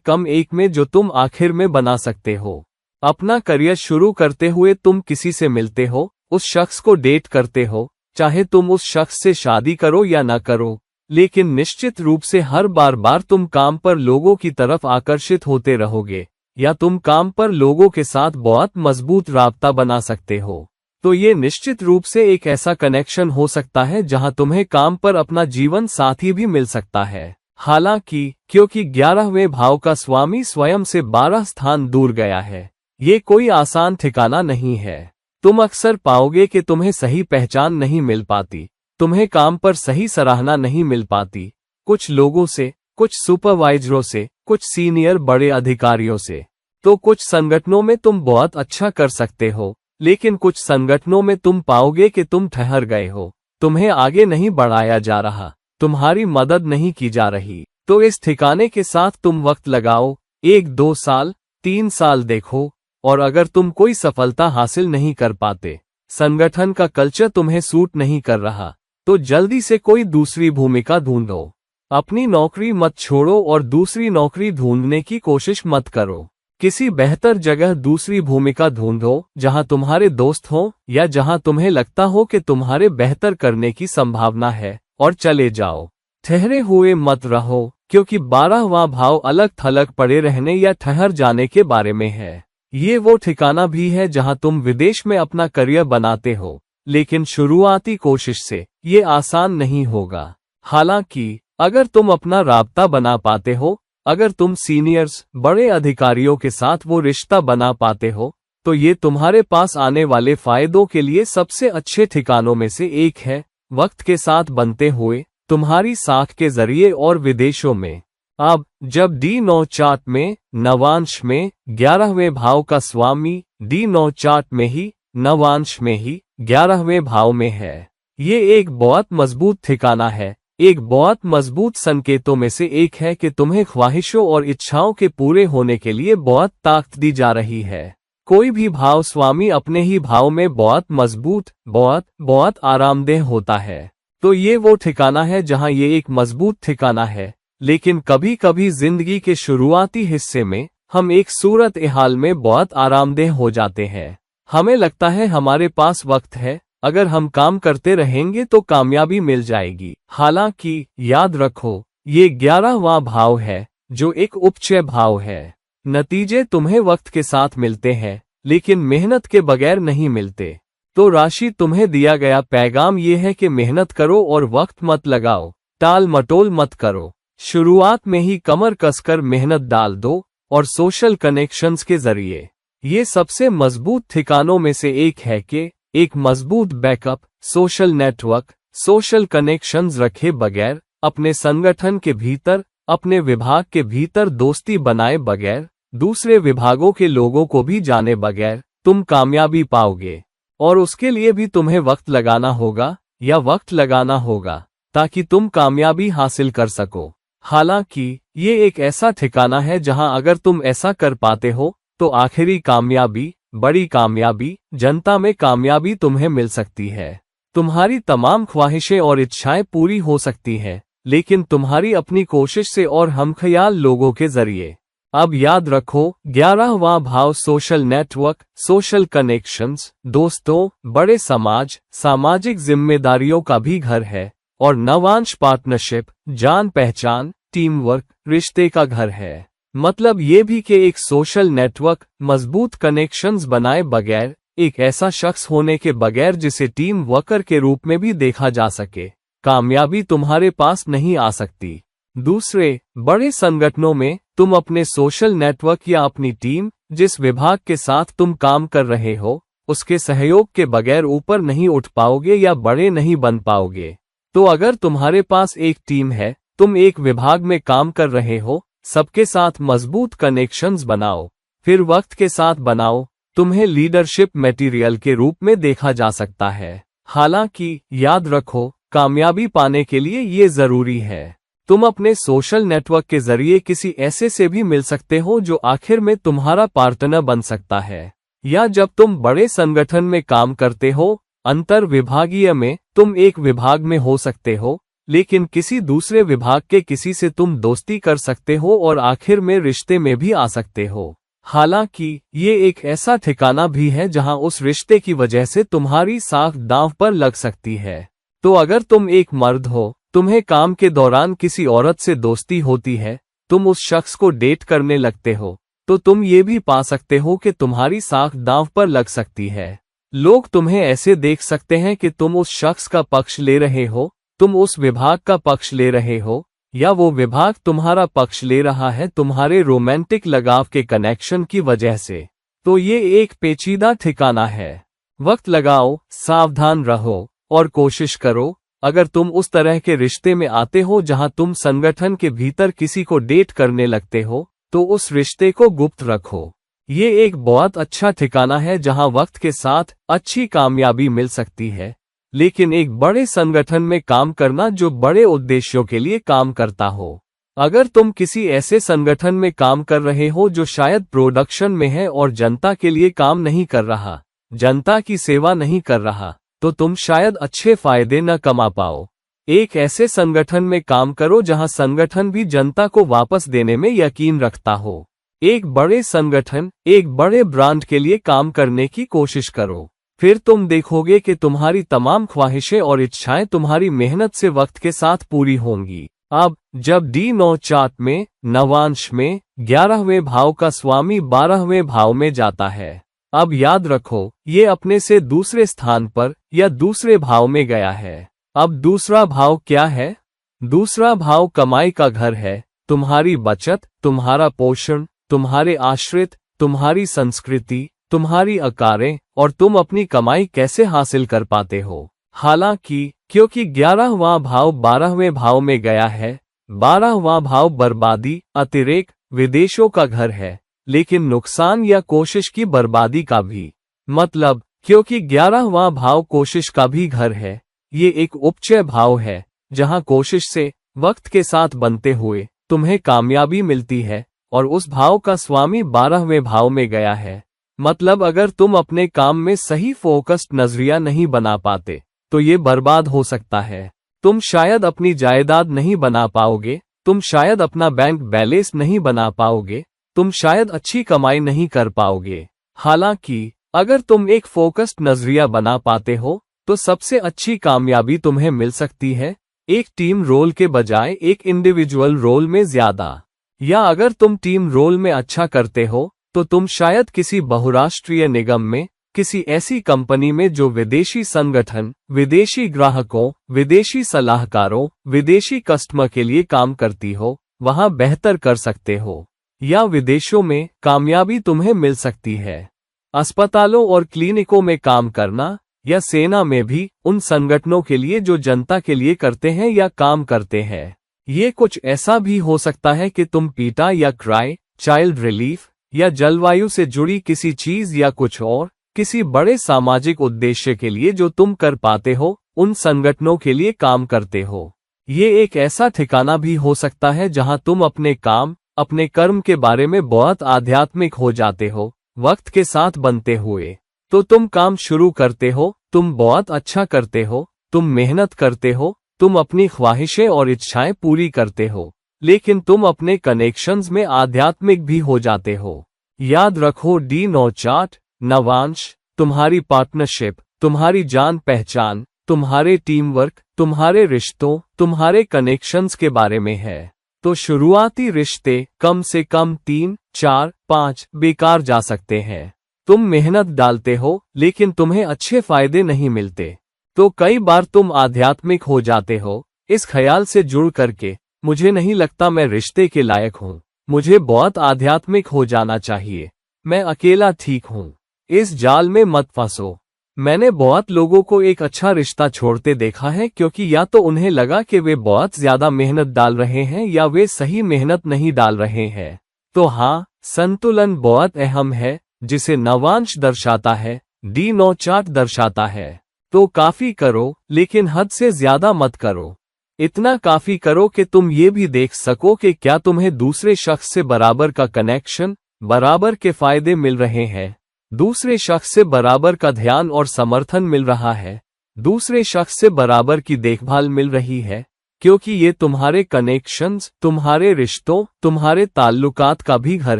कम एक में जो तुम आखिर में बना सकते हो। अपना करियर शुरू करते हुए तुम किसी से मिलते हो, उस शख्स को डेट करते हो, चाहे तुम उस शख्स से शादी करो या ना करो, लेकिन निश्चित रूप से हर बार तुम काम पर लोगों की तरफ आकर्षित होते रहोगे, या तुम काम पर लोगों के साथ बहुत मजबूत राब्ता बना सकते हो। तो ये निश्चित रूप से एक ऐसा कनेक्शन हो सकता है जहां तुम्हें काम पर अपना जीवन साथी भी मिल सकता है। हालांकि क्योंकि 11वें भाव का स्वामी स्वयं से 12 स्थान दूर गया है, ये कोई आसान ठिकाना नहीं है। तुम अक्सर पाओगे कि तुम्हें सही पहचान नहीं मिल पाती, तुम्हें काम पर सही सराहना नहीं मिल पाती, कुछ लोगों से, कुछ सुपरवाइजरों से, कुछ सीनियर बड़े अधिकारियों से। तो कुछ संगठनों में तुम बहुत अच्छा कर सकते हो, लेकिन कुछ संगठनों में तुम पाओगे कि तुम ठहर गए हो, तुम्हें आगे नहीं बढ़ाया जा रहा, तुम्हारी मदद नहीं की जा रही। तो इस ठिकाने के साथ तुम वक्त लगाओ, 1-2 साल 3 साल देखो, और अगर तुम कोई सफलता हासिल नहीं कर पाते, संगठन का कल्चर तुम्हें सूट नहीं कर रहा, तो जल्दी से कोई दूसरी भूमिका ढूंढो। अपनी नौकरी मत छोड़ो और दूसरी नौकरी ढूंढने की कोशिश मत करो। किसी बेहतर जगह दूसरी भूमिका ढूंढो जहां तुम्हारे दोस्त हो या जहां तुम्हें लगता हो कि तुम्हारे बेहतर करने की संभावना है, और चले जाओ। ठहरे हुए मत रहो, क्योंकि 12वां भाव अलग थलग पड़े रहने या ठहर जाने के बारे में है। ये वो ठिकाना भी है जहां तुम विदेश में अपना करियर बनाते हो, लेकिन शुरुआती कोशिश से ये आसान नहीं होगा। हालांकि अगर तुम अपना राब्ता बना पाते हो, अगर तुम सीनियर्स बड़े अधिकारियों के साथ वो रिश्ता बना पाते हो, तो ये तुम्हारे पास आने वाले फायदों के लिए सबसे अच्छे ठिकानों में से एक है। वक्त के साथ बनते हुए तुम्हारी साख के जरिए और विदेशों में। अब जब D9 चार्ट में नवांश में 11वें भाव का स्वामी D9 चार्ट में ही नवांश में ही 11वें भाव में है, ये एक बहुत मजबूत ठिकाना है। एक बहुत मजबूत संकेतों में से एक है कि तुम्हें ख्वाहिशों और इच्छाओं के पूरे होने के लिए बहुत ताकत दी जा रही है। कोई भी भाव स्वामी अपने ही भाव में बहुत मजबूत, बहुत आरामदेह होता है। तो ये वो ठिकाना है जहां ये एक मजबूत ठिकाना है। लेकिन कभी कभी जिंदगी के शुरुआती हिस्से में हम एक सूरत हाल में बहुत आरामदेह हो जाते हैं। हमें लगता है हमारे पास वक्त है, अगर हम काम करते रहेंगे तो कामयाबी मिल जाएगी। हालांकि याद रखो, ये 11वां भाव है जो एक उपचय भाव है। नतीजे तुम्हें वक्त के साथ मिलते हैं, लेकिन मेहनत के बगैर नहीं मिलते। तो राशि तुम्हें दिया गया पैगाम ये है कि मेहनत करो और वक्त मत लगाओ, टाल मटोल मत करो। शुरुआत में ही कमर कसकर मेहनत डाल दो, और सोशल कनेक्शंस के जरिए ये सबसे मजबूत ठिकानों में से एक है कि एक मजबूत backup, social network, social connections रखे बगैर, अपने संगठन के भीतर, अपने विभाग के भीतर दोस्ती बनाए बगैर, दूसरे विभागों के लोगों को भी जाने बगैर तुम कामयाबी पाओगे। और उसके लिए भी तुम्हें वक्त लगाना होगा, या वक्त लगाना होगा, ताकि तुम कामयाबी हासिल कर सको। हालांकि ये एक ऐसा ठिकाना है जहां अगर तुम ऐसा कर पाते हो, तो आखिरी कामयाबी, बड़ी कामयाबी, जनता में कामयाबी तुम्हें मिल सकती है। तुम्हारी तमाम ख्वाहिशें और इच्छाएं पूरी हो सकती हैं, लेकिन तुम्हारी अपनी कोशिश से और हमख्याल लोगों के जरिए। अब याद रखो, 11वां भाव सोशल नेटवर्क, सोशल कनेक्शंस, दोस्तों, बड़े समाज, सामाजिक जिम्मेदारियों का भी घर है, और नवांश पार्टनरशिप, जान पहचान, टीम वर्क, रिश्ते का घर है। मतलब ये भी कि एक सोशल नेटवर्क, मजबूत कनेक्शंस बनाए बगैर, एक ऐसा शख्स होने के बगैर जिसे टीम वर्कर के रूप में भी देखा जा सके, कामयाबी तुम्हारे पास नहीं आ सकती। दूसरे बड़े संगठनों में तुम अपने सोशल नेटवर्क या अपनी टीम, जिस विभाग के साथ तुम काम कर रहे हो, उसके सहयोग के बगैर ऊपर नहीं उठ पाओगे या बड़े नहीं बन पाओगे। तो अगर तुम्हारे पास एक टीम है, तुम एक विभाग में काम कर रहे हो, सबके साथ मजबूत कनेक्शंस बनाओ, फिर वक्त के साथ बनाओ, तुम्हें लीडरशिप मटेरियल के रूप में देखा जा सकता है। हालांकि याद रखो, कामयाबी पाने के लिए ये जरूरी है, तुम अपने सोशल नेटवर्क के जरिए किसी ऐसे से भी मिल सकते हो जो आखिर में तुम्हारा पार्टनर बन सकता है। या जब तुम बड़े संगठन में काम करते हो, अंतर विभागीय में, तुम एक विभाग में हो सकते हो, लेकिन किसी दूसरे विभाग के किसी से तुम दोस्ती कर सकते हो और आखिर में रिश्ते में भी आ सकते हो। हालांकि ये एक ऐसा ठिकाना भी है जहां उस रिश्ते की वजह से तुम्हारी साख दांव पर लग सकती है। तो अगर तुम एक मर्द हो, तुम्हें काम के दौरान किसी औरत से दोस्ती होती है, तुम उस शख्स को डेट करने लगते हो, तो तुम ये भी पा सकते हो कि तुम्हारी साख दांव पर लग सकती है। लोग तुम्हें ऐसे देख सकते हैं कि तुम उस शख्स का पक्ष ले रहे हो, तुम उस विभाग का पक्ष ले रहे हो, या वो विभाग तुम्हारा पक्ष ले रहा है तुम्हारे रोमांटिक लगाव के कनेक्शन की वजह से। तो ये एक पेचीदा ठिकाना है। वक्त लगाओ, सावधान रहो, और कोशिश करो अगर तुम उस तरह के रिश्ते में आते हो जहां तुम संगठन के भीतर किसी को डेट करने लगते हो, तो उस रिश्ते को गुप्त रखो। ये एक बहुत अच्छा ठिकाना है जहां वक्त के साथ अच्छी कामयाबी मिल सकती है, लेकिन एक बड़े संगठन में काम करना जो बड़े उद्देश्यों के लिए काम करता हो। अगर तुम किसी ऐसे संगठन में काम कर रहे हो जो शायद प्रोडक्शन में है और जनता के लिए काम नहीं कर रहा, जनता की सेवा नहीं कर रहा, तो तुम शायद अच्छे फायदे न कमा पाओ। एक ऐसे संगठन में काम करो जहां संगठन भी जनता को वापस देने में यकीन रखता हो। एक बड़े संगठन, एक बड़े ब्रांड के लिए काम करने की कोशिश करो। फिर तुम देखोगे कि तुम्हारी तमाम ख्वाहिशें और इच्छाएं तुम्हारी मेहनत से वक्त के साथ पूरी होंगी। अब जब D9 चार्ट में नवांश में 11वें भाव का स्वामी 12वें भाव में जाता है, अब याद रखो ये अपने से दूसरे स्थान पर या दूसरे भाव में गया है। अब दूसरा भाव क्या है? दूसरा भाव कमाई का घर है, तुम्हारी बचत, तुम्हारा पोषण, तुम्हारे आश्रित, तुम्हारी संस्कृति, तुम्हारी अकारें और तुम अपनी कमाई कैसे हासिल कर पाते हो। हालांकि क्योंकि 11वां भाव 12वें भाव में गया है, 12वां भाव बर्बादी, अतिरेक, विदेशों का घर है, लेकिन नुकसान या कोशिश की बर्बादी का भी। मतलब क्योंकि 11वां भाव कोशिश का भी घर है, ये एक उपचय भाव है जहां कोशिश से वक्त के साथ बनते हुए तुम्हें कामयाबी मिलती है, और उस भाव का स्वामी 12वें भाव में गया है। मतलब अगर तुम अपने काम में सही फोकस्ड नजरिया नहीं बना पाते तो ये बर्बाद हो सकता है। तुम शायद अपनी जायदाद नहीं बना पाओगे, तुम शायद अपना बैंक बैलेंस नहीं बना पाओगे, तुम शायद अच्छी कमाई नहीं कर पाओगे। हालांकि अगर तुम एक फोकस्ड नजरिया बना पाते हो तो सबसे अच्छी कामयाबी तुम्हें मिल सकती है, एक टीम रोल के बजाय एक इंडिविजुअल रोल में ज्यादा। या अगर तुम टीम रोल में अच्छा करते हो तो तुम शायद किसी बहुराष्ट्रीय निगम में, किसी ऐसी कंपनी में जो विदेशी संगठन, विदेशी ग्राहकों, विदेशी सलाहकारों, विदेशी कस्टमर के लिए काम करती हो, वहां बेहतर कर सकते हो। या विदेशों में कामयाबी तुम्हें मिल सकती है। अस्पतालों और क्लिनिकों में काम करना, या सेना में भी उन संगठनों के लिए जो जनता के लिए करते हैं या काम करते हैं। ये कुछ ऐसा भी हो सकता है कि तुम पीटा या क्राई, चाइल्ड रिलीफ, या जलवायु से जुड़ी किसी चीज या कुछ और किसी बड़े सामाजिक उद्देश्य के लिए जो तुम कर पाते हो उन संगठनों के लिए काम करते हो। ये एक ऐसा ठिकाना भी हो सकता है जहां तुम अपने काम, अपने कर्म के बारे में बहुत आध्यात्मिक हो जाते हो, वक्त के साथ बनते हुए। तो तुम काम शुरू करते हो, तुम बहुत अच्छा करते हो, तुम मेहनत करते हो, तुम अपनी ख्वाहिशें और इच्छाएं पूरी करते हो, लेकिन तुम अपने कनेक्शंस में आध्यात्मिक भी हो जाते हो। याद रखो D9 चार्ट, नवांश, तुम्हारी पार्टनरशिप, तुम्हारी जान पहचान, तुम्हारे टीम वर्क, तुम्हारे रिश्तों, तुम्हारे कनेक्शंस के बारे में है। तो शुरुआती रिश्ते कम से कम 3, 4, 5 बेकार जा सकते हैं। तुम मेहनत डालते हो लेकिन तुम्हें अच्छे फायदे नहीं मिलते। तो कई बार तुम आध्यात्मिक हो जाते हो, इस ख्याल से जुड़ करके मुझे नहीं लगता मैं रिश्ते के लायक हूँ, मुझे बहुत आध्यात्मिक हो जाना चाहिए, मैं अकेला ठीक हूँ। इस जाल में मत फंसो। मैंने बहुत लोगों को एक अच्छा रिश्ता छोड़ते देखा है क्योंकि या तो उन्हें लगा कि वे बहुत ज्यादा मेहनत डाल रहे हैं या वे सही मेहनत नहीं डाल रहे हैं। तो हाँ, संतुलन बहुत अहम है, जिसे नवांश दर्शाता है, D9 चार्ट दर्शाता है। तो काफी करो लेकिन हद से ज्यादा मत करो। इतना काफी करो कि तुम ये भी देख सको कि क्या तुम्हें दूसरे शख्स से बराबर का कनेक्शन, बराबर के फायदे मिल रहे हैं, दूसरे शख्स से बराबर का ध्यान और समर्थन मिल रहा है, दूसरे शख्स से बराबर की देखभाल मिल रही है, क्योंकि ये तुम्हारे कनेक्शंस, तुम्हारे रिश्तों, तुम्हारे ताल्लुकात का भी घर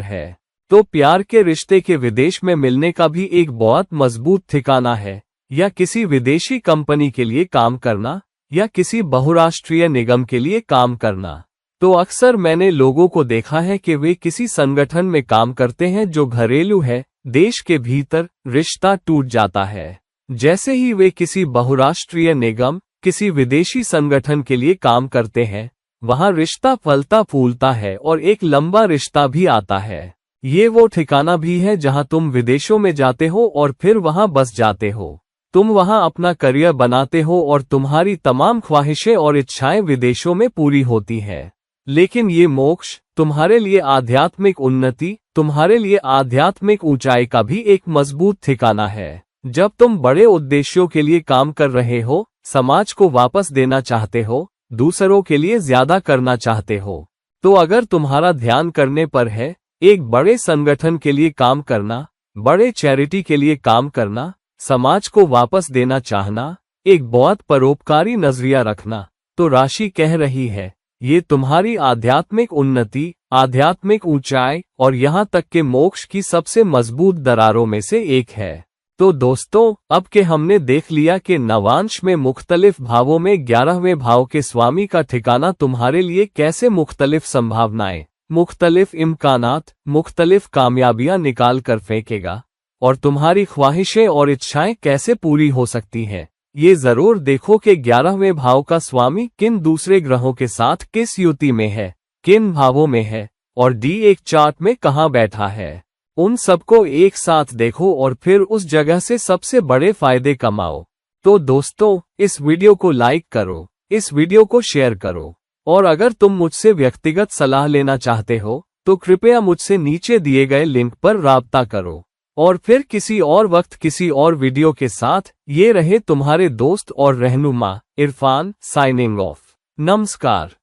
है। तो प्यार के रिश्ते के विदेश में मिलने का भी एक बहुत मजबूत ठिकाना है, या किसी विदेशी कंपनी के लिए काम करना, या किसी बहुराष्ट्रीय निगम के लिए काम करना। तो अक्सर मैंने लोगों को देखा है कि वे किसी संगठन में काम करते हैं जो घरेलू है, देश के भीतर रिश्ता टूट जाता है। जैसे ही वे किसी बहुराष्ट्रीय निगम, किसी विदेशी संगठन के लिए काम करते हैं, वहां रिश्ता फलता फूलता है और एक लंबा रिश्ता भी आता है। ये वो ठिकाना भी है जहां तुम विदेशों में जाते हो और फिर वहां बस जाते हो। तुम वहां अपना करियर बनाते हो और तुम्हारी तमाम ख्वाहिशें और इच्छाएं विदेशों में पूरी होती हैं। लेकिन ये मोक्ष तुम्हारे लिए आध्यात्मिक उन्नति, तुम्हारे लिए आध्यात्मिक ऊंचाई का भी एक मजबूत ठिकाना है। जब तुम बड़े उद्देश्यों के लिए काम कर रहे हो, समाज को वापस देना चाहते हो, दूसरों के लिए ज्यादा करना चाहते हो, तो अगर तुम्हारा ध्यान करने पर है, एक बड़े संगठन के लिए काम करना, बड़े चैरिटी के लिए काम करना, समाज को वापस देना चाहना, एक बहुत परोपकारी नजरिया रखना, तो राशि कह रही है ये तुम्हारी आध्यात्मिक उन्नति, आध्यात्मिक ऊंचाई और यहाँ तक के मोक्ष की सबसे मजबूत दरारों में से एक है। तो दोस्तों, अब के हमने देख लिया कि नवांश में मुख्तलिफ भावों में 11वें भाव के स्वामी का ठिकाना तुम्हारे लिए कैसे मुख्तलिफ संभावनाएं, मुख्तलिफ इम्कानात, मुख्तलिफ कामयाबियां निकाल कर फेंकेगा और तुम्हारी ख्वाहिशें और इच्छाएं कैसे पूरी हो सकती हैं। ये जरूर देखो कि 11वें भाव का स्वामी किन दूसरे ग्रहों के साथ किस युति में है, किन भावों में है और D1 चार्ट में कहाँ बैठा है। उन सबको एक साथ देखो और फिर उस जगह से सबसे बड़े फायदे कमाओ। तो दोस्तों, इस वीडियो को लाइक करो, इस वीडियो को शेयर करो और अगर तुम मुझसे व्यक्तिगत सलाह लेना चाहते हो तो कृपया मुझसे नीचे दिए गए लिंक पर राब्ता करो। और फिर किसी और वक्त किसी और वीडियो के साथ ये रहे तुम्हारे दोस्त और रहनुमा इरफान, साइनिंग ऑफ। नमस्कार।